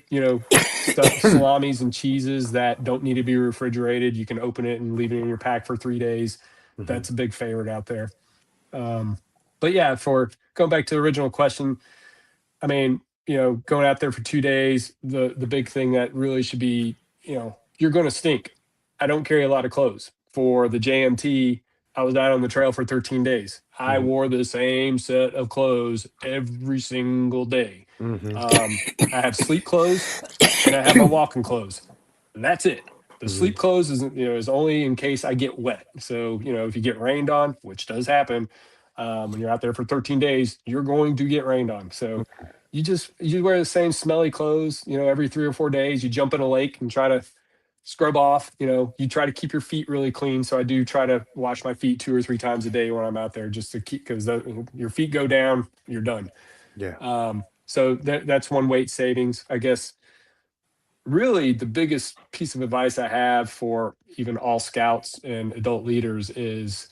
salamis and cheeses that don't need to be refrigerated. You can open it and leave it in your pack for 3 days. Hmm. That's a big favorite out there. Um, but yeah, for going back to the original question, I mean, going out there for 2 days, the big thing that really should be, you're going to stink. I don't carry a lot of clothes. For the JMT, I was out on the trail for 13 days. I Hmm. wore the same set of clothes every single day. Hmm. I have sleep clothes and I have my walking clothes. And that's it. The Hmm. sleep clothes is only in case I get wet. So, if you get rained on, which does happen, when you're out there for 13 days, you're going to get rained on. So you wear the same smelly clothes, every 3 or 4 days. You jump in a lake and try to scrub off. You try to keep your feet really clean. So I do try to wash my feet 2 or 3 times a day when I'm out there, just to keep, because your feet go down, you're done. Yeah. So that's one weight savings, I guess. Really, the biggest piece of advice I have for even all scouts and adult leaders is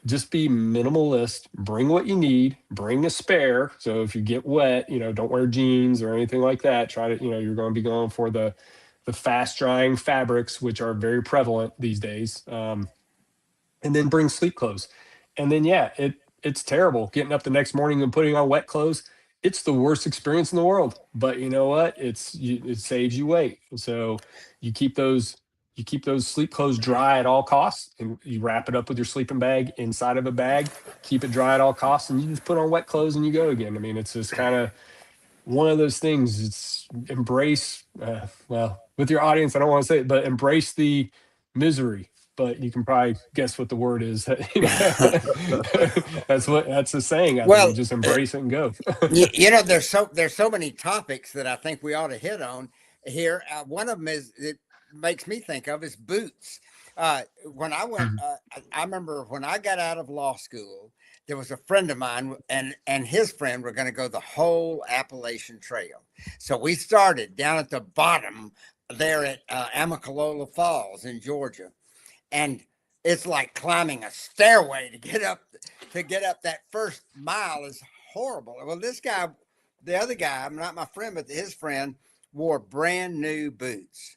just be minimalist. Bring what you need, bring a spare. So if you get wet, don't wear jeans or anything like that. Try to, you're going to be going for the fast drying fabrics, which are very prevalent these days. And then bring sleep clothes. And then, yeah, it's terrible getting up the next morning and putting on wet clothes. It's the worst experience in the world. But you know what? It saves you weight. So you keep those you keep those sleep clothes dry at all costs, and you wrap it up with your sleeping bag inside of a bag. Keep it dry at all costs, and you just put on wet clothes and you go again. I mean, it's just kind of one of those things. It's embrace, well, with your audience, I don't want to say it, but embrace the misery. But you can probably guess what the word is. That's the saying out there. Well, You just embrace it and go. there's so many topics that I think we ought to hit on here. One of them is it makes me think of is boots. When I went, Mhm. I remember when I got out of law school, there was a friend of mine and his friend were going to go the whole Appalachian Trail. So we started down at the bottom there at Amicalola Falls in Georgia, and it's like climbing a stairway to get up that first mile is horrible. Well, this guy, the other guy, not my friend, but his friend, wore brand new boots,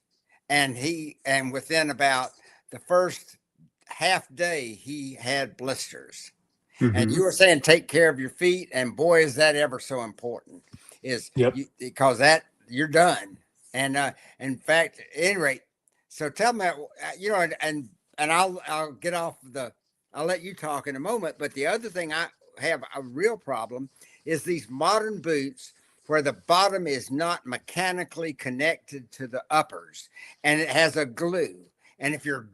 and within about the first half day he had blisters. And Mhm. you were saying take care of your feet, and boy, is that ever so important. Is Yep. you because that you're done. And in fact, at any rate, so tell me, and I'll get off the. I'll let you talk in a moment. But the other thing I have a real problem is these modern boots where the bottom is not mechanically connected to the uppers, and it has a glue. And if you're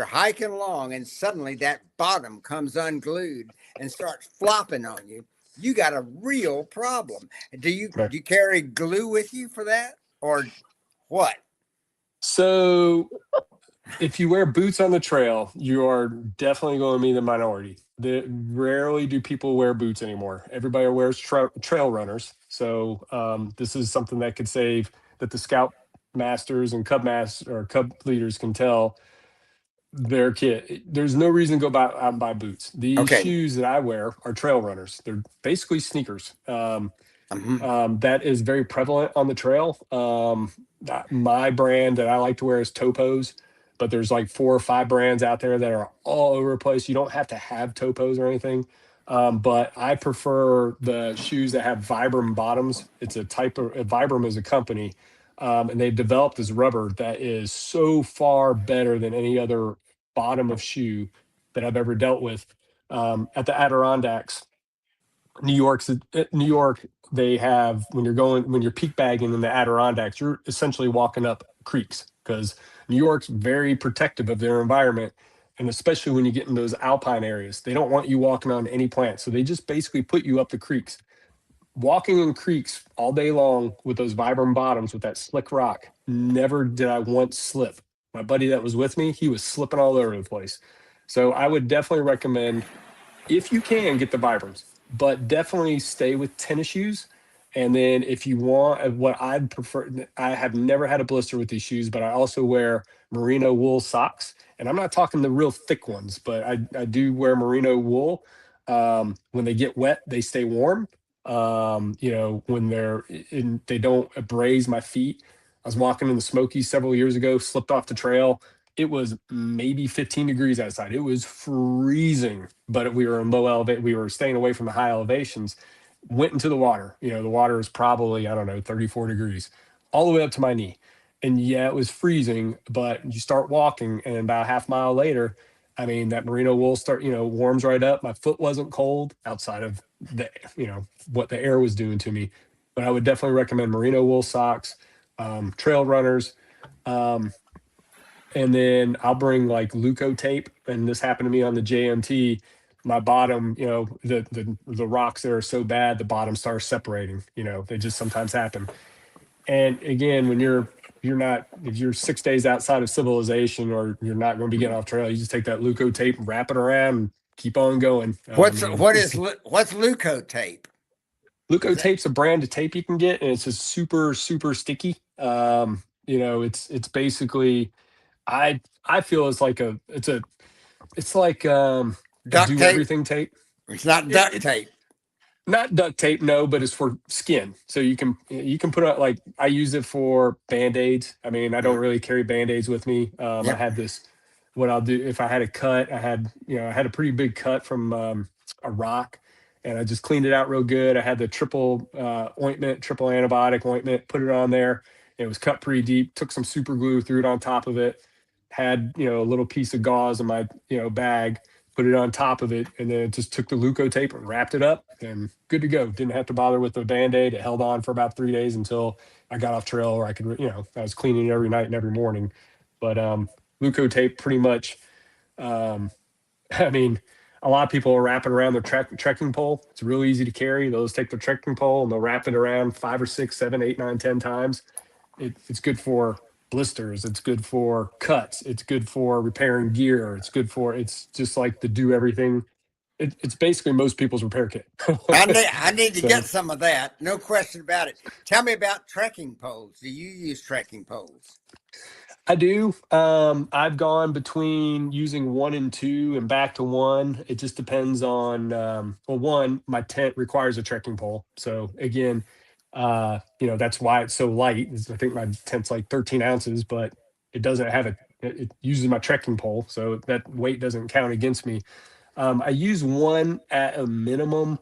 hiking along and suddenly that bottom comes unglued and starts flopping on you, you got a real problem. Do you Right. do you carry glue with you for that or what? So if you wear boots on the trail, you are definitely going to be the minority. Rarely do people wear boots anymore. Everybody wears trail runners. So this is something that could save, that the scout masters and cub leaders can tell their kid. There's no reason to go out and buy boots. These Okay. shoes that I wear are trail runners. They're basically sneakers. Mhm. That is very prevalent on the trail. My brand that I like to wear is Topos, but there's like 4 or 5 brands out there that are all over the place. You don't have to have Topos or anything. But I prefer the shoes that have Vibram bottoms. It's a type of Vibram is a company, and they've developed this rubber that is so far better than any other bottom of shoe that I've ever dealt with. At the Adirondacks, New York, they have when you're peak bagging in the Adirondacks, you're essentially walking up creeks because New York's very protective of their environment. And especially when you get in those alpine areas, they don't want you walking on any plants. So they just basically put you up the creeks. Walking in creeks all day long with those vibrant bottoms with that slick rock, never did I once slip. My buddy that was with me, he was slipping all over the place. So I would definitely recommend, if you can, get the Vibrams, but definitely stay with tennis shoes. And then if you want, what I'd prefer, I have never had a blister with these shoes, but I also wear merino wool socks. And I'm not talking the real thick ones, but I do wear merino wool. When they get wet, they stay warm. When they don't abrase my feet. I was walking in the Smokies several years ago, slipped off the trail. It was maybe 15 degrees outside. It was freezing, but we were in low elevate. We were staying away from the high elevations. Went into the water. The water is probably, I don't know, 34 degrees, all the way up to my knee. And yeah, it was freezing, but you start walking, and about a half mile later, I mean, that merino wool warms right up. My foot wasn't cold outside of what the air was doing to me. But I would definitely recommend merino wool socks, trail runners. And then I'll bring like Luco tape. And this happened to me on the JMT. My bottom, the rocks there are so bad, the bottom starts separating. They just sometimes happen. And again, when if you're 6 days outside of civilization, or you're not going to be getting off trail, you just take that Luco tape, wrap it around, and keep on going. What's Luco tape? Luco tape's a brand of tape you can get, and it's just super, super sticky. It's basically, I feel it's like Duct do tape? everything tape. It's not duct tape. Not duct tape, no, but it's for skin. So you can put out, like, I use it for Band-Aids. I mean, I don't really carry Band-Aids with me. I had this, what I'll do if I had a cut, I had a pretty big cut from a rock, and I just cleaned it out real good. I had the triple antibiotic ointment, put it on there. It was cut pretty deep, took some super glue, threw it on top of it, had, a little piece of gauze in my, bag, put it on top of it, and then just took the Luco tape and wrapped it up, and good to go. Didn't have to bother with the Band-Aid. It held on for about 3 days until I got off trail, where I could, I was cleaning it every night and every morning. But Luco tape pretty much, I mean, a lot of people are wrapping around their trekking pole. It's real easy to carry. They'll just take their trekking pole and they'll wrap it around 5 or 6, 7, 8, 9, 10 times. It's good for blisters. It's good for cuts. It's good for repairing gear. It's just like the do everything. It's basically most people's repair kit. I need to get some of that. No question about it. Tell me about trekking poles. Do you use trekking poles? I do. I've gone between using 1 and 2 and back to 1. It just depends on, one, my tent requires a trekking pole. So again, that's why it's so light. I think my tent's like 13 ounces, but it doesn't have it uses my trekking pole. So that weight doesn't count against me. I use 1 at a minimum,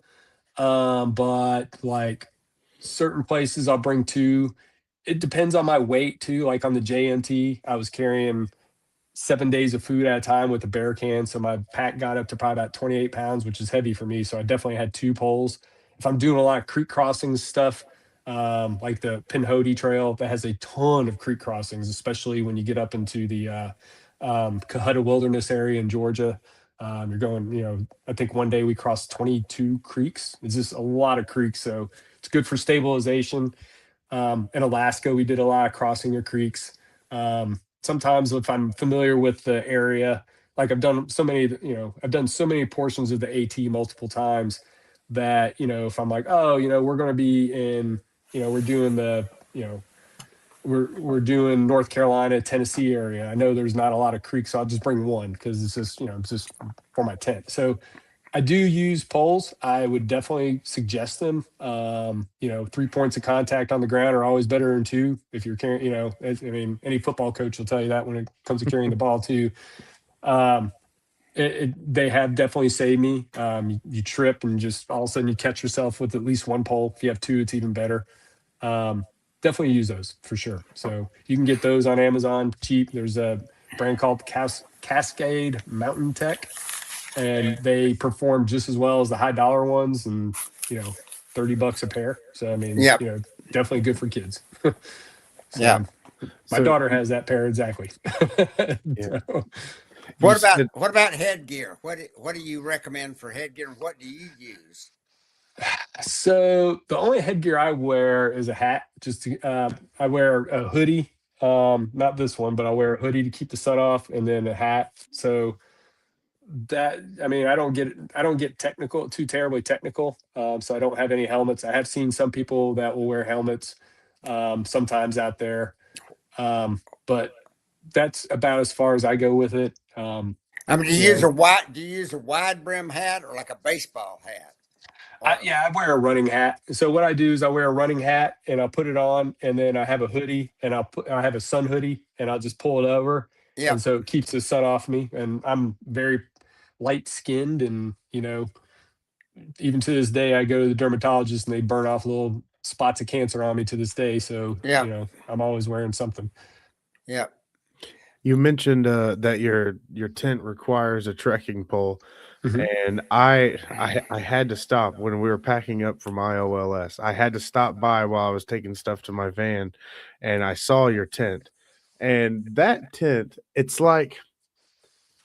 but like certain places I'll bring 2. It depends on my weight too. Like on the JMT, I was carrying 7 days of food at a time with a bear can. So my pack got up to probably about 28 pounds, which is heavy for me. So I definitely had 2 poles. If I'm doing a lot of creek crossings stuff, like the Pinhoti Trail, that has a ton of creek crossings, especially when you get up into the Cohutta Wilderness area in Georgia. You're going, I think one day we crossed 22 creeks. It's just a lot of creeks. So it's good for stabilization. In Alaska, we did a lot of crossing your creeks. Sometimes if I'm familiar with the area, like I've done so many portions of the AT multiple times that, if I'm like, oh, we're going to be in, we're doing we're doing North Carolina, Tennessee area. I know there's not a lot of creeks, so I'll just bring 1 because it's just for my tent. So I do use poles. I would definitely suggest them. 3 points of contact on the ground are always better than 2. If you're carrying, any football coach will tell you that when it comes to carrying the ball too. They have definitely saved me. You trip and just all of a sudden you catch yourself with at least 1 pole. If you have 2, it's even better. Definitely use those for sure. So you can get those on Amazon cheap. There's a brand called Cascade Mountain Tech, and they perform just as well as the high dollar ones. And $30 a pair. So I mean, Yep. definitely good for kids. Yeah. So my So daughter has that pair exactly. yeah, So, you What about said headgear? What do you recommend for headgear, and what do you use? so the only headgear I wear is a hat. I wear a hoodie. Not this one, but I wear a hoodie to keep the sun off, and then a hat. So that I mean, I don't get too terribly technical. So I don't have any helmets. I have seen some people that will wear helmets sometimes out there, but that's about as far as I go with it. I mean, You know, do you use a wide brim hat or like a baseball hat? Or I wear a running hat. So what I do is I wear a running hat and I'll put it on, and then I have a hoodie and I have a sun hoodie and I'll just pull it over, and Yep. so it keeps the sun off me. And I'm very light skinned, and even to this day, I go to the dermatologist and they burn off little spots of cancer on me to this day. So Yep. I'm always wearing something. Yep. you mentioned that your tent requires a trekking pole, Mhm. and I had to stop when we were packing up from IOLS. I had to stop by while I was taking stuff to my van, and I saw your tent. And that tent, it's like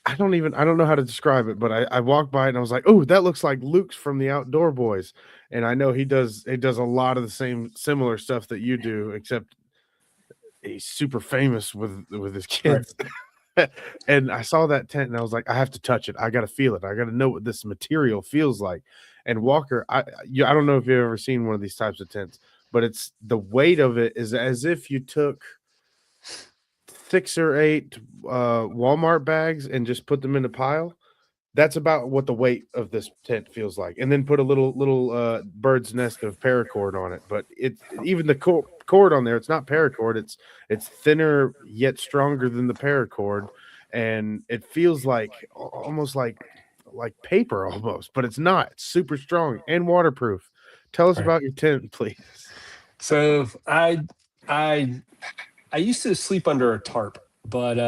I don't know how to describe it, but I walked by it and I was like, "Oh, that looks like Luke's from the Outdoor Boys." And I know he does a lot of the same similar stuff that you do, except he's super famous with his Right. kids. And I saw that tent and I was like, I have to touch it. I got to feel it. I got to know what this material feels like. And Walker, I don't know if you've ever seen one of these types of tents, but it's the weight of it is as if you took 6 or 8 Walmart bags and just put them in a pile. That's about what the weight of this tent feels like, and then put a little bird's nest of paracord on it. But even the cord on there, it's not paracord. It's thinner yet stronger than the paracord, and it feels like almost like paper almost, but it's not. It's super strong and waterproof. Tell us Right. about your tent, please. So I I used to sleep under a tarp, but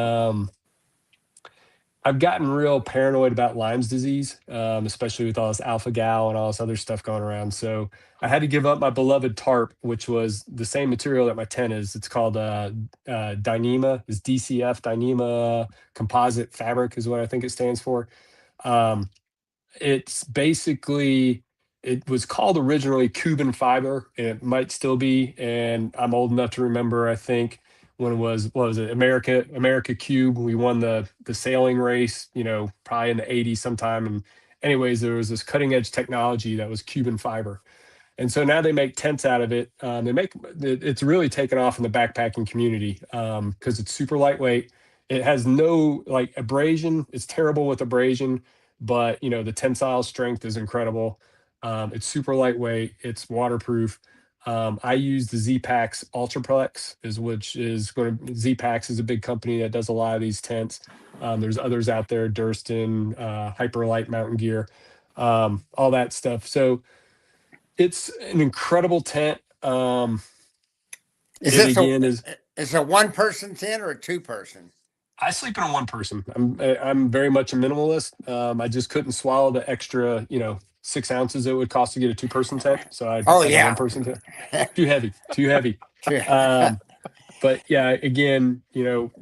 I've gotten real paranoid about Lyme's disease, especially with all this alpha gal and all this other stuff going around. So I had to give up my beloved tarp, which was the same material that my tent is. It's called Dyneema. It's DCF, Dyneema Composite Fabric is what I think it stands for. Um, it's basically it was called originally Cuban fiber, and it might still be. And I'm old enough to remember, I think, when it was what was it, America Cube. We won the sailing race, probably in the 80s sometime. And anyways, there was this cutting edge technology that was Cuban fiber. And so now they make tents out of it. It's really taken off in the backpacking community because it's super lightweight. It has no like abrasion. It's terrible with abrasion, but the tensile strength is incredible. It's super lightweight. It's waterproof. I use the Z-Packs Ultraplex, which is going to Z-Packs is a big company that does a lot of these tents. There's others out there, Durston, Hyperlight Mountain Gear, all that stuff. So it's an incredible tent. Is It this a again is is a one person tent or a two person? I sleep in a one person. I'm very much a minimalist. I just couldn't swallow the extra, 6 ounces it would cost to get a 2 person tent. So I Oh have a one yeah. person tent. Too heavy, too heavy. Um, but yeah, again,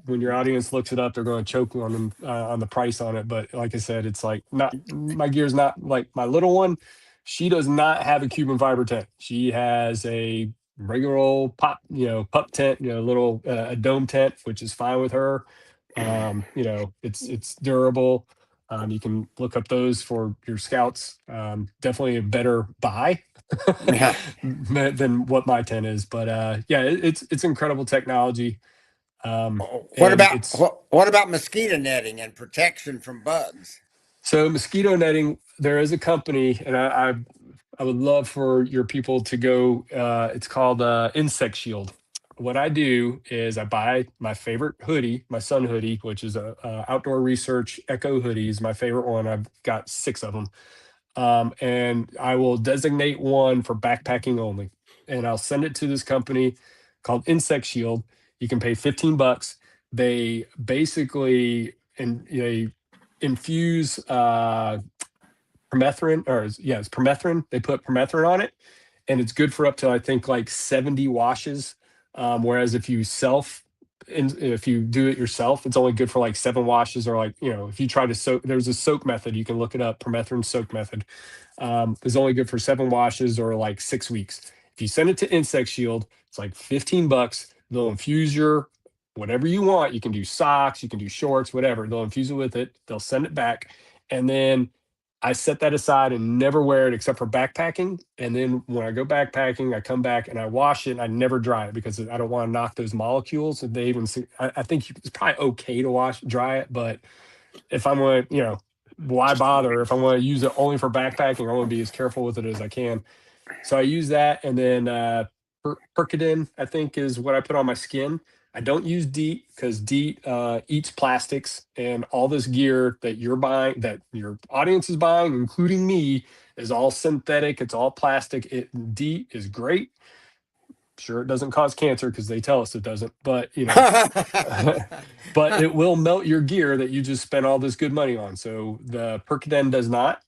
when your audience looks it up, they're going to choke on them on the price on it. But like I said, it's like not my gear's not like my little one. She does not have a Cuban fiber tent. She has a regular old pup tent, little a dome tent, which is fine with her. It's durable. You can look up those for your scouts. Definitely a better buy Yeah. than what my tent is. But yeah, it's incredible technology. What And about it's what about mosquito netting and protection from bugs? so mosquito netting. There is a company, and I would love for your people to go. It's called Insect Shield. What I do is I buy my favorite hoodie, my sun hoodie, which is a Outdoor Research Echo hoodie, is my favorite one. I've got 6 of them, and I will designate one for backpacking only, and I'll send it to this company called Insect Shield. You can pay $15. They basically they infuse permethrin, it's permethrin. They put permethrin on it, and it's good for up to, I think, like 70 washes. Whereas if if you do it yourself, it's only good for like 7 washes, or like, if you try to soak, there's a soak method. You can look it up, permethrin soak method. Is only good for 7 washes or like 6 weeks. If you send it to Insect Shield, it's like $15. They'll infuse your whatever you want. You can do socks, you can do shorts, whatever. They'll infuse it with it. They'll send it back. And then I set that aside and never wear it except for backpacking. And then when I go backpacking, I come back and I wash it and I never dry it because I don't want to knock those molecules. They even I think it's probably okay to dry it, but if I'm going to, why bother? If I'm going to use it only for backpacking, I want to be as careful with it as I can. So I use that, and then Percodan, I think, is what I put on my skin. I don't use DEET because DEET eats plastics, and all this gear that you're buying, that your audience is buying, including me, is all synthetic. It's all plastic. DEET is great. Sure, it doesn't cause cancer because they tell us it doesn't, but but it will melt your gear that you just spent all this good money on. So the Percodan does not.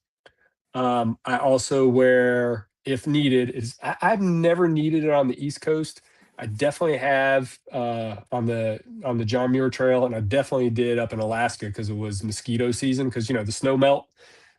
I also wear, if needed, I've never needed it on the East Coast. I definitely have on the John Muir Trail, and I definitely did up in Alaska because it was mosquito season. Because the snow melt,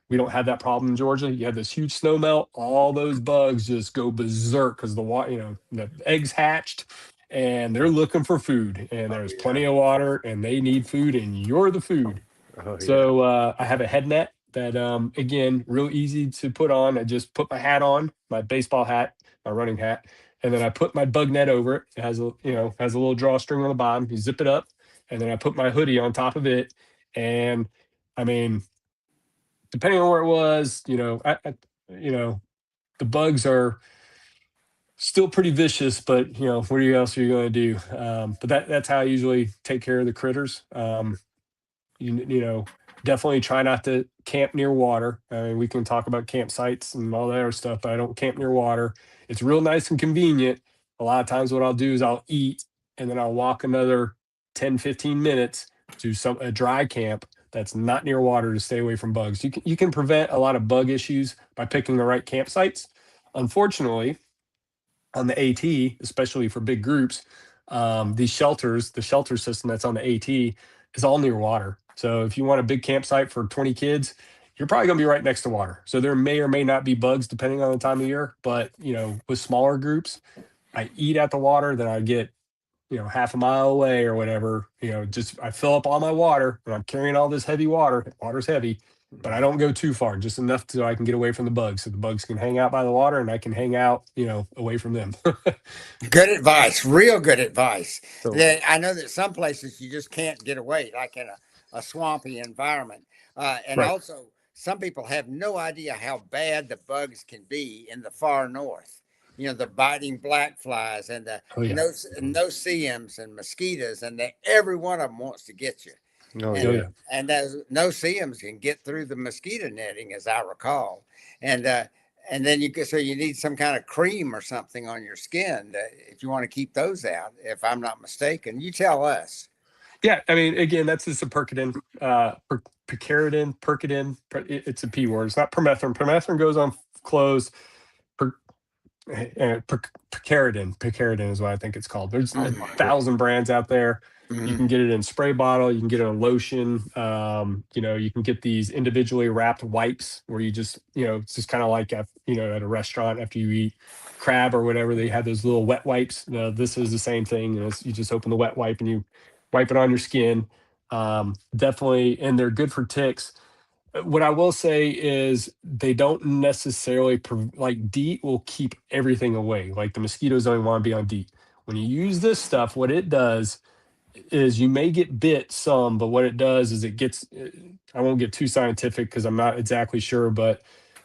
we don't have that problem in Georgia. You have this huge snow melt, all those bugs just go berserk because the eggs hatched, and they're looking for food, and there's plenty of water, and they need food, and you're the food. Oh, yeah. So I have a head net that, again, real easy to put on. I just put my hat on, my baseball hat, my running hat, and then I put my bug net over it. It has a little drawstring on the bottom. You zip it up, and then I put my hoodie on top of it. And I mean, depending on where it was, the bugs are still pretty vicious, but what else are you going to do? But that's how I usually take care of the critters. Definitely try not to camp near water. I mean, we can talk about campsites and all that other stuff, but I don't camp near water. It's real nice and convenient. A lot of times what I'll do is I'll eat and then I'll walk another 10, 15 minutes to a dry camp that's not near water to stay away from bugs. You can prevent a lot of bug issues by picking the right campsites. Unfortunately, on the AT, especially for big groups, the shelter system that's on the AT is all near water. So if you want a big campsite for 20 kids, you're probably going to be right next to water. So there may or may not be bugs depending on the time of year. But, with smaller groups, I eat at the water, then I get, half a mile away or whatever, just I fill up all my water and I'm carrying all this heavy water. Water's heavy, but I don't go too far, just enough so I can get away from the bugs. So the bugs can hang out by the water and I can hang out, away from them. Good advice, real good advice. So- I know that some places you just can't get away, like in a swampy environment. And Right. also, some people have no idea how bad the bugs can be in the far north. The biting black flies and the Oh, yeah. no-see-ums and mosquitoes, and every one of them wants to get you. Oh, And, yeah. and those no-see-ums can get through the mosquito netting, as I recall. And then you need some kind of cream or something on your skin if you want to keep those out, if I'm not mistaken. You tell us. Yeah, I mean, again, that's just a Percodan, Percodan. It's a P word. It's not permethrin. Permethrin goes on clothes. Picaridin is what I think it's called. There's 1,000 brands out there. You can get it in spray bottle. You can get it in lotion. You can get these individually wrapped wipes where you just, it's just kind of like at a restaurant after you eat crab or whatever. They have those little wet wipes. This is the same thing. You just open the wet wipe and you wipe it on your skin. Definitely, and they're good for ticks. What I will say is they don't necessarily like DEET will keep everything away. Like the mosquitoes don't want to be on DEET. When you use this stuff, what it does is you may get bit some, but what it does is I won't get too scientific because I'm not exactly sure, but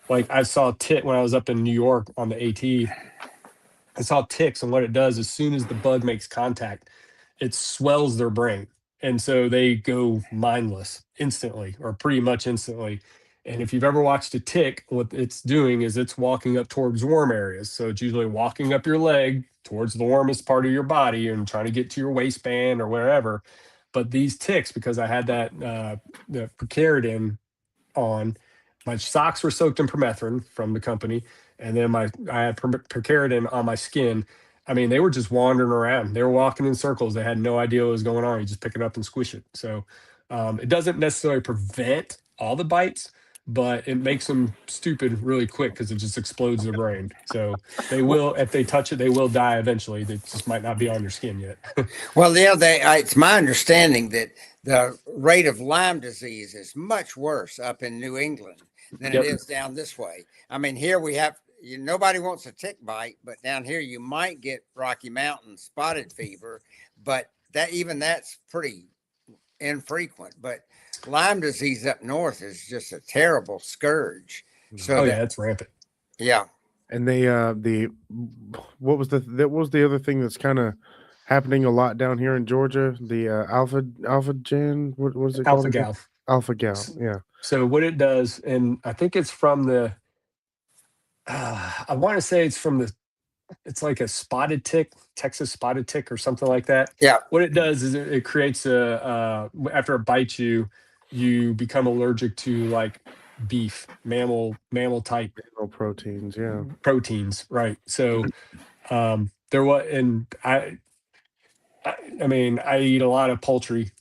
like I saw when I was up in New York on the AT, I saw ticks, and what it does as soon as the bug makes contact, it swells their brain. And so they go mindless instantly or pretty much instantly. And if you've ever watched a tick, what it's doing is it's walking up towards warm areas. So it's usually walking up your leg towards the warmest part of your body and trying to get to your waistband or wherever. But these ticks, because I had that the Picaridin on, my socks were soaked in permethrin from the company, and then I had percaratin on my skin. I mean, they were just wandering around. They were walking in circles. They had no idea what was going on. You just pick it up and squish it. So it doesn't necessarily prevent all the bites, but it makes them stupid really quick because it just explodes their brain. So they will, if they touch it, they will die eventually. They just might not be on your skin yet. Well, yeah, it's my understanding that the rate of Lyme disease is much worse up in New England than it Yep. is down this way. I mean, here we have nobody wants a tick bite, but down here you might get Rocky Mountain spotted fever, but that's pretty infrequent. But Lyme disease up north is just a terrible scourge. So Oh yeah, it's rampant. yeah. And they what was the other thing that's kind of happening a lot down here in Georgia? The alpha gen, what was it called? Alpha-gal. Alpha-gal, yeah. So what it does, and I think it's from the, I want to say it's like a spotted tick, Texas spotted tick or something like that. Yeah. What it does is it creates after it bites you, you become allergic to like beef, mammal type Animal proteins, yeah. proteins, right? So there was, and I mean, I eat a lot of poultry.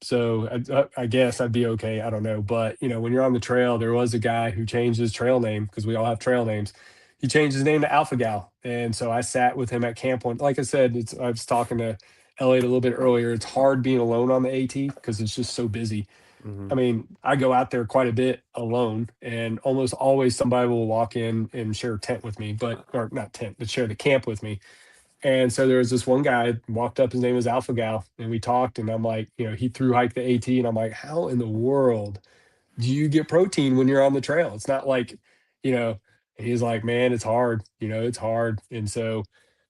So I guess I'd be okay. I don't know. But, when you're on the trail, there was a guy who changed his trail name because we all have trail names. He changed his name to Alpha Gal. And so I sat with him at camp one. Like I said, I was talking to Elliott a little bit earlier. It's hard being alone on the AT because it's just so busy. Mhm. I mean, I go out there quite a bit alone, and almost always somebody will walk in and share a tent with me, or not tent, but share the camp with me. And so there was this one guy walked up, his name was Alpha Gal, and we talked, and I'm like, he through hiked the AT, and I'm like, how in the world do you get protein when you're on the trail? It's not like, and he's like, man, it's hard, it's hard. And so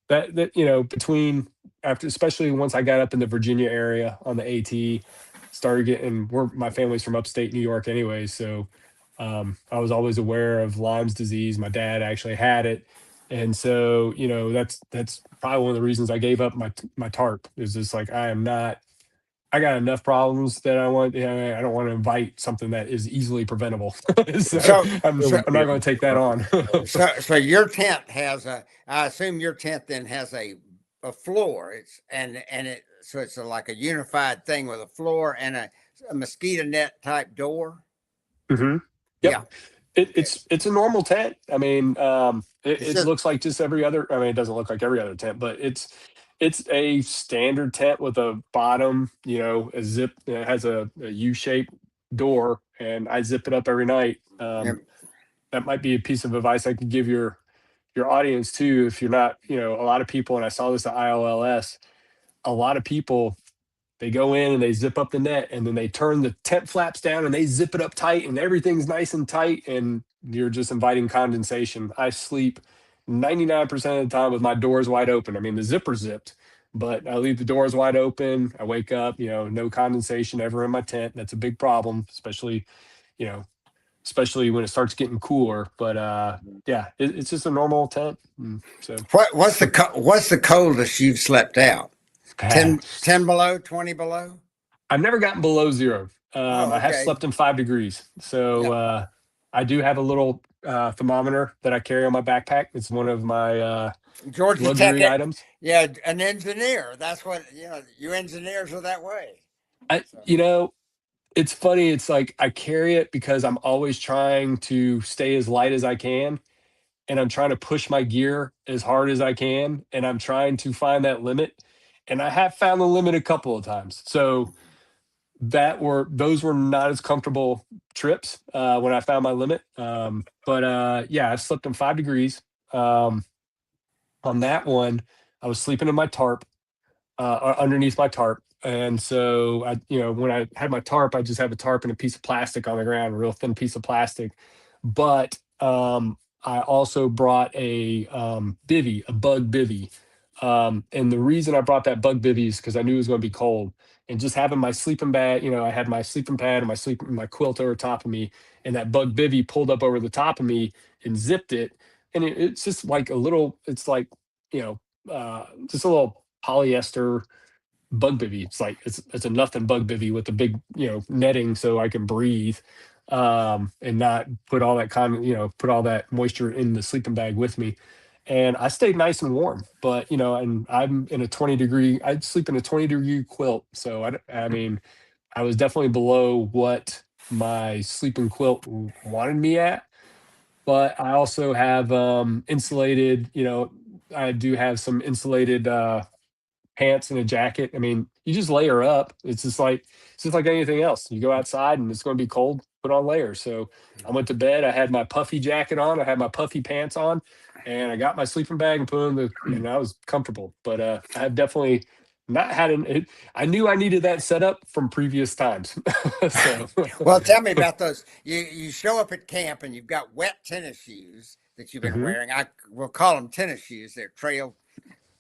between after, especially once I got up in the Virginia area on the AT, started getting, my family's from upstate New York anyway. So I was always aware of Lyme's disease. My dad actually had it. And so, that's probably one of the reasons I gave up my tarp is just like, I got enough problems that I don't want to invite something that is easily preventable. So I'm not going to take that on. So your tent has I assume your tent then has a floor. So it's like a unified thing with a floor and a mosquito net type door. Mm-hmm. Yep. Yeah. It's a normal tent. I mean, it just, looks like just every other. I mean, it doesn't look like every other tent, but it's a standard tent with a bottom. A zip. It has a U-shaped door, and I zip it up every night. That might be a piece of advice I could give your audience too. If you're not, a lot of people, and I saw this at IOLS. A lot of people, they go in and they zip up the net, and then they turn the tent flaps down and they zip it up tight, and everything's nice and tight, and you're just inviting condensation. I sleep 99% of the time with my doors wide open. I mean, the zipper's zipped, but I leave the doors wide open. I wake up, no condensation ever in my tent. That's a big problem, especially when it starts getting cooler. But yeah, it's just a normal tent. So what's the coldest you've slept out? 10 below, 20 below? I've never gotten below 0. I have slept in 5 degrees. So I do have a little thermometer that I carry on my backpack. It's one of my Georgia luxury Tech, items. Yeah, an engineer. That's what, you engineers are that way. It's funny. It's like I carry it because I'm always trying to stay as light as I can. And I'm trying to push my gear as hard as I can. And I'm trying to find that limit. And I have found the limit a couple of times. So those were not as comfortable trips when I found my limit. But yeah, I slept in 5 degrees. On that one, I was sleeping in my tarp, underneath my tarp. And so when I had my tarp, I just have a tarp and a piece of plastic on the ground, a real thin piece of plastic. But I also brought a bivy, a bug bivy. And the reason I brought that bug bivy is because I knew it was going to be cold. And just having my sleeping bag, I had my sleeping pad and my quilt over top of me, and that bug bivy pulled up over the top of me and zipped it. And it's just like it's like, just a little polyester bug bivy. It's like it's a nothing bug bivy with a big netting so I can breathe. and not put all that put all that moisture in the sleeping bag with me. And I stayed nice and warm, but and I'm in a 20-degree, I'd sleep in a 20-degree quilt. So I mean, I was definitely below what my sleeping quilt wanted me at. But I also have insulated, I do have some insulated pants and a jacket. I mean, you just layer up. It's just like anything else. You go outside and it's going to be cold, put on layers. So I went to bed. I had my puffy jacket on. I had my puffy pants on, and I got my sleeping bag and put on and I was comfortable. But I have definitely not had I knew I needed that setup from previous times. So Well, tell me about those. You show up at camp and you've got wet tennis shoes that you've been Mhm, wearing. I will call them tennis shoes. They're mhm,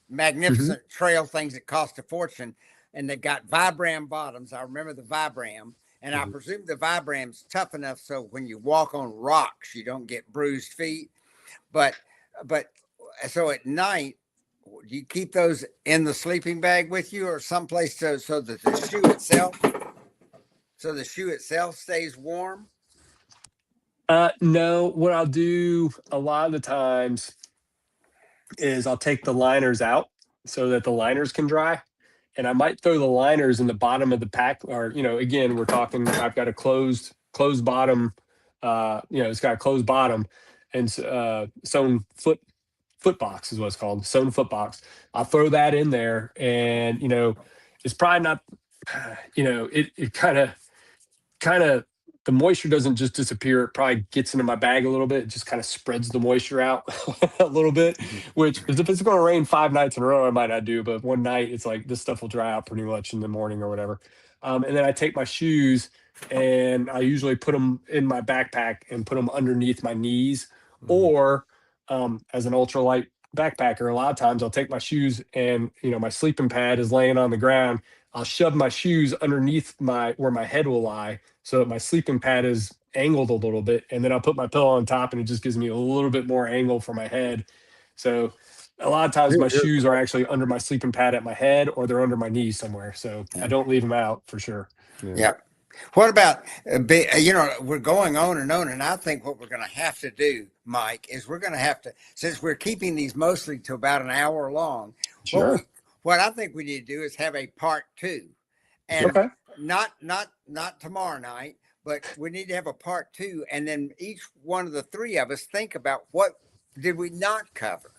magnificent trail things that cost a fortune, and they've got Vibram bottoms. I remember the Vibram, and I Mhm. presume the Vibram's tough enough so when you walk on rocks, you don't get bruised feet. But but so at night, do you keep those in the sleeping bag with you, or someplace so that the shoe itself stays warm? no, what I'll do a lot of the times is I'll take the liners out so that the liners can dry. And I might throw the liners in the bottom of the pack, or again, we're talking. I've got a closed bottom. It's got a closed bottom, and sewn foot box is what it's called, sewn foot box. I'll throw that in there, and it's probably not. It kind of the moisture doesn't just disappear. It probably gets into my bag a little bit. It just kind of spreads the moisture out a little bit, which is if it's going to rain 5 nights in a row, I might not do. But one night, it's like this stuff will dry out pretty much in the morning or whatever. And then I take my shoes and I usually put them in my backpack and put them underneath my knees, Mhm. or as an ultralight backpacker, a lot of times I'll take my shoes and my sleeping pad is laying on the ground. I'll shove my shoes underneath where my head will lie, so that my sleeping pad is angled a little bit, and then I'll put my pillow on top, and it just gives me a little bit more angle for my head. So a lot of times my You're shoes are actually under my sleeping pad at my head, or they're under my knees somewhere. So I Yeah. don't leave them out for sure. Yeah. Yeah. What about, we're going on, and I think what we're going to have to do, Mike, is we're going to have to, since we're keeping these mostly to about an hour long, what we, Sure. what I think we need to do is have a part two, and Okay. not tomorrow night, but we need to have a part two, and then each one of the three of us think about what did we not cover.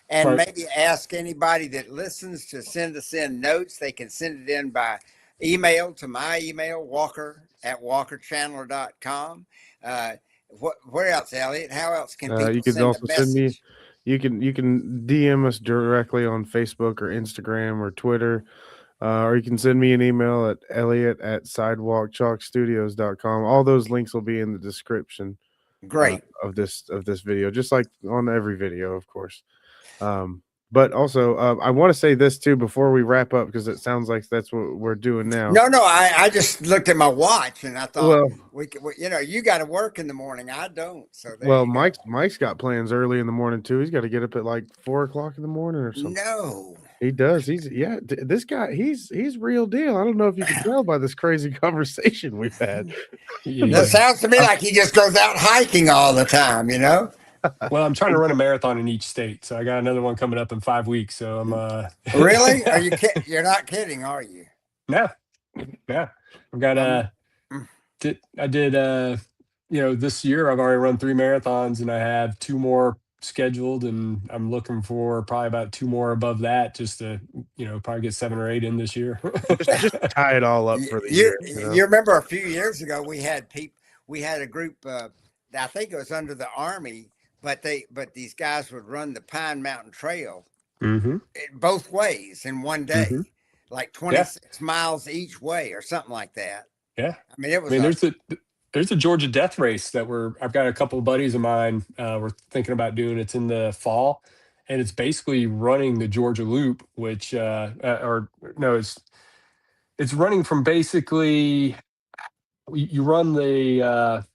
And Right. maybe ask anybody that listens to send us in notes. They can send it in by email to my email, walker@walkerchandler.com. What else, Elliot? How else can You people could send a also send me. message? You can DM us directly on Facebook or Instagram or Twitter, or you can send me an email at elliot@sidewalkchalkstudios.com. All those links will be in the description Great. of this video, just like on every video, of course. Um, but also, I want to say this too before we wrap up, because it sounds like that's what we're doing now. No, I just looked at my watch and I thought Well, you got to work in the morning. I don't. So there well, you go. Mike's got plans early in the morning too. He's got to get up at like 4 o'clock in the morning or something. No. He does. This guy, he's real deal. I don't know if you can tell by this crazy conversation we've had. That But Yeah. sounds to me like he just goes out hiking all the time. Well, I'm trying to run a marathon in each state, so I got another one coming up in 5 weeks. So I'm Really? Are you kidding? You're not kidding, are you? no, yeah. I've got Um, mm, I did this year I've already run 3 marathons, and I have 2 more scheduled, and I'm looking for probably about 2 more above that, just to probably get 7 or 8 in this year. just tie it all up you, for the you year. you remember a few years ago we had a group, I think it was under the Army, but these guys would run the Pine Mountain Trail Hmm. both ways in one Hmm. day, like Yeah, 26 miles each way or something like that. yeah. I mean, it I was mean, a there's a Georgia death race that I've got a couple of buddies of mine we're thinking about doing. It's in the fall, and it's basically running the Georgia Loop, which or no, it's running from basically you run the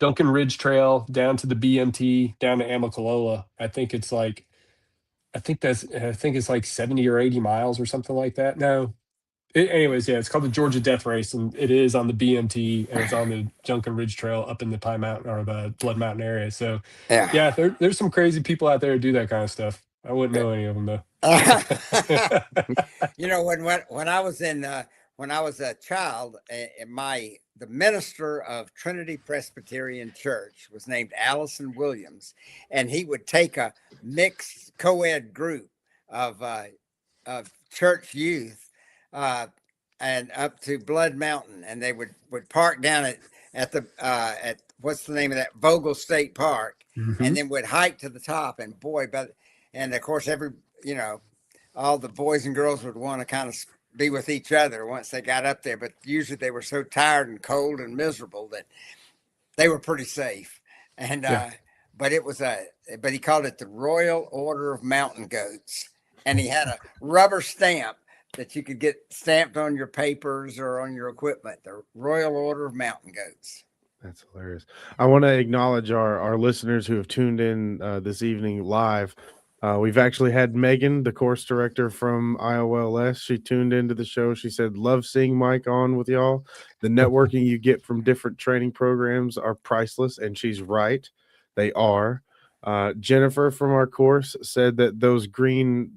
Duncan Ridge Trail down to the BMT down to Amicalola. I think it's like 70 or 80 miles or something like that. No, Anyways, yeah, it's called the Georgia Death Race, and it is on the BMT, and it's on the Junction Ridge Trail up in the Pine Mountain or the Blood Mountain area. So, Yeah. yeah, there's some crazy people out there who do that kind of stuff. I wouldn't know any of them though. You know, when I was in when I was a child, the minister of Trinity Presbyterian Church was named Allison Williams, and he would take a mixed co-ed group of church youth and up to Blood Mountain, and they would park down at the at what's the name of that, Vogel State Park, and then would hike to the top. And boy, and of course all the boys and girls would want to kind of be with each other once they got up there, but usually they were so tired and cold and miserable that they were pretty safe. And but he called it the Royal Order of Mountain Goats, and he had a rubber stamp that you could get stamped on your papers or on your equipment, the Royal Order of Mountain Goats. That's hilarious. I want to acknowledge our listeners who have tuned in this evening live. We've actually had Megan, the course director from IOLS. She tuned into the show. She said, love seeing Mike on with y'all. The networking you get from different training programs are priceless. And she's right. They are. Jennifer from our course said that those green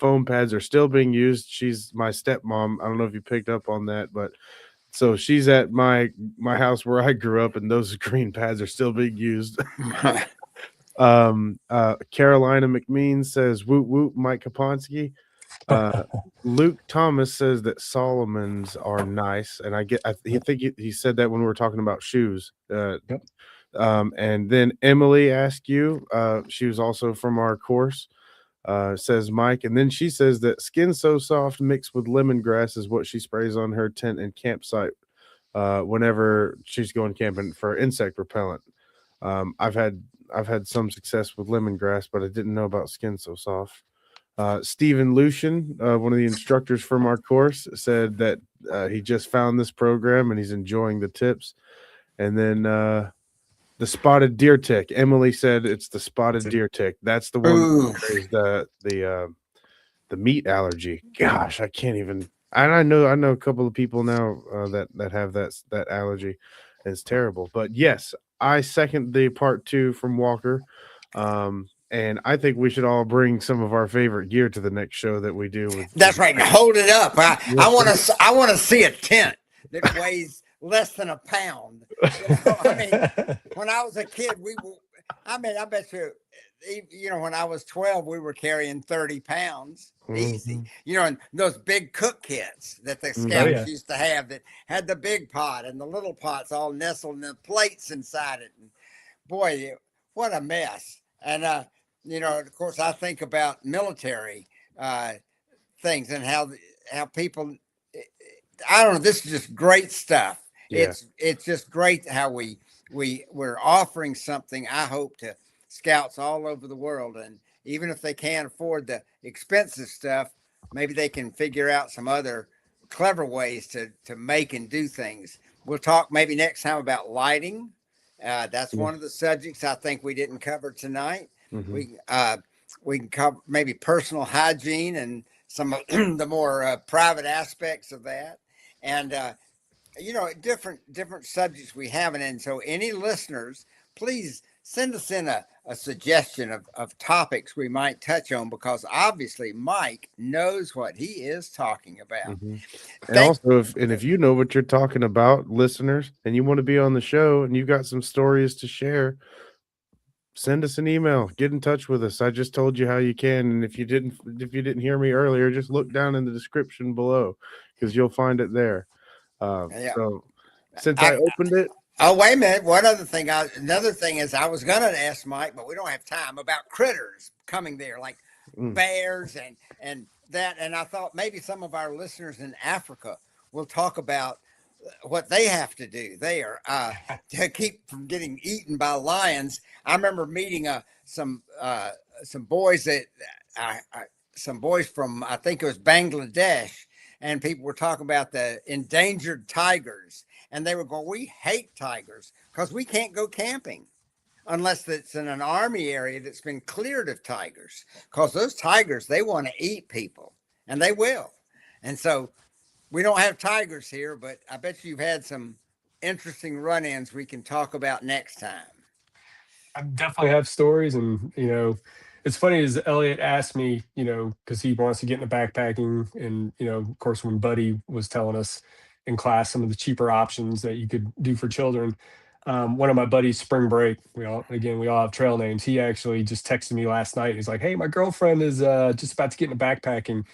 foam pads are still being used. She's my stepmom. I don't know if you picked up on that, but so she's at my house where I grew up, and those green pads are still being used. Carolina McMean says, woot woot, Mike Haponski. Luke Thomas says that Solomon's are nice, and I think he said that when we were talking about shoes. Yep. And then Emily asked you, she was also from our course, says Mike, and then she says that Skin So Soft mixed with lemongrass is what she sprays on her tent and campsite whenever she's going camping for insect repellent. I've had some success with lemongrass, but I didn't know about Skin So Soft. Stephen Lucian, one of the instructors from our course, said that he just found this program and he's enjoying the tips. And then the spotted deer tick. Emily said it's the spotted deer tick. That's the one that is the meat allergy. Gosh, I can't even. And I know a couple of people now that have that allergy. It's terrible. But yes, I second the part 2 from Walker. And I think we should all bring some of our favorite gear to the next show that we do. That's right. Hold it up. I want to see a tent that weighs less than a pound. When I was a kid, I bet you, when I was 12, we were carrying 30 pounds easy. And those big cook kits that the scouts used to have that had the big pot and the little pots all nestled and the plates inside it. And boy, what a mess. And, of course, I think about military things and how people, I don't know, this is just great stuff. Yeah. It's just great how we're offering something, I hope, to scouts all over the world. And even if they can't afford the expensive stuff, maybe they can figure out some other clever ways to make and do things. We'll talk maybe next time about lighting. That's one of the subjects I think we didn't cover tonight. We can cover maybe personal hygiene and some of the more private aspects of that. And different subjects we have. And so any listeners, please send us in a suggestion of topics we might touch on, because obviously Mike knows what he is talking about. And also, if you know what you're talking about, listeners, and you want to be on the show and you got some stories to share, send us an email, get in touch with us. I just told you how you can. And if you didn't hear me earlier, just look down in the description below, because you'll find it there. So since I opened it. Oh, wait a minute. Another thing is I was going to ask Mike, but we don't have time, about critters coming there, like bears and that. And I thought maybe some of our listeners in Africa will talk about what they have to do there to keep from getting eaten by lions. I remember meeting some boys from, I think it was Bangladesh, and people were talking about the endangered tigers. And they were going, we hate tigers because we can't go camping unless it's in an army area that's been cleared of tigers, because those tigers, they want to eat people, and they will. And so we don't have tigers here, but I bet you've had some interesting run-ins we can talk about next time. I definitely have stories, and it's funny as Elliot asked me, because he wants to get into backpacking, and of course, when Buddy was telling us in class some of the cheaper options that you could do for children, one of my buddies, spring break, we all have trail names. He actually just texted me last night. He's like, "Hey, my girlfriend is just about to get into backpacking."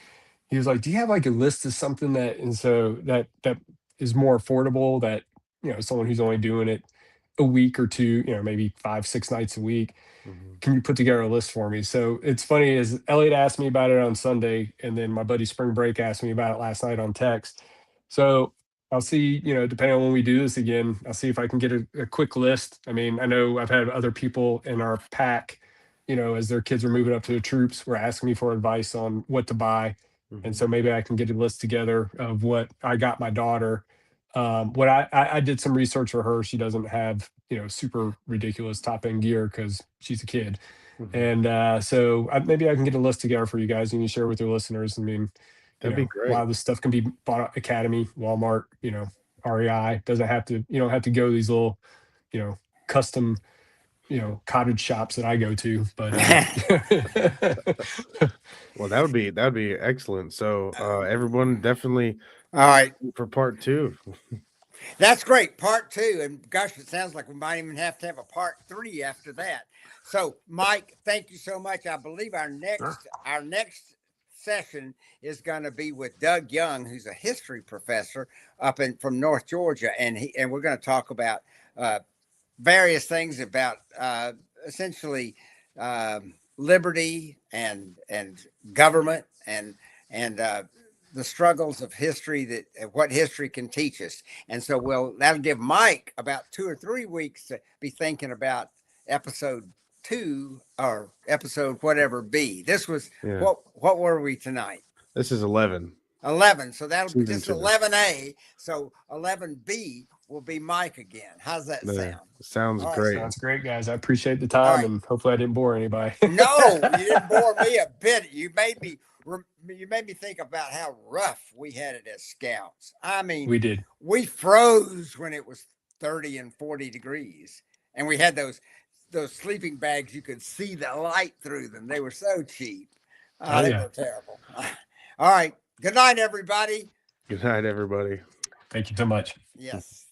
He was like, "Do you have like a list of something that is more affordable, that someone who's only doing it a week or two, maybe 5, 6 nights a week, Mhm. can you put together a list for me?" So it's funny, as Elliot asked me about it on Sunday, and then my buddy Spring Break asked me about it last night on text. So I'll see, depending on when we do this again, I'll see if I can get a quick list. I mean, I know I've had other people in our pack, as their kids are moving up to the troops, were asking me for advice on what to buy. And Mhm. so maybe I can get a list together of what I got my daughter. What I did some research for her. She doesn't have, super ridiculous top end gear because she's a kid. Mhm. And so maybe I can get a list together for you guys, and you share with your listeners. I mean, That'd be a lot great. of this stuff can be bought at Academy, Walmart, REI. Doesn't have to, you don't have to go to these little, custom, cottage shops that I go to. But Well, that would be excellent. So, everyone definitely All right. for part two. That's great. Part 2. And gosh, it sounds like we might even have to have a part 3 after that. So, Mike, thank you so much. I believe our next session is going to be with Doug Young, who's a history professor up in from North Georgia, and we're going to talk about uh, various things about essentially liberty and government and the struggles of history, that what history can teach us. And so that'll give Mike about 2 or 3 weeks to be thinking about episode 2 or episode whatever B. This was Yeah. what were we tonight? This is 11. 11. So that'll be Season this 2. 11A. So 11B will be Mike again. How's that Yeah. sound? Sounds All right. great. sounds great, guys. I appreciate the All time, right. and hopefully I didn't bore anybody. No, you didn't bore me a bit. You made me think about how rough we had it as scouts. I mean, We did. we froze when it was 30 and 40 degrees, and we had those sleeping bags. You could see the light through them. They were so cheap. Oh, They yeah. were terrible. All right. Good night, everybody. Good night, everybody. Thank you so much. Yes.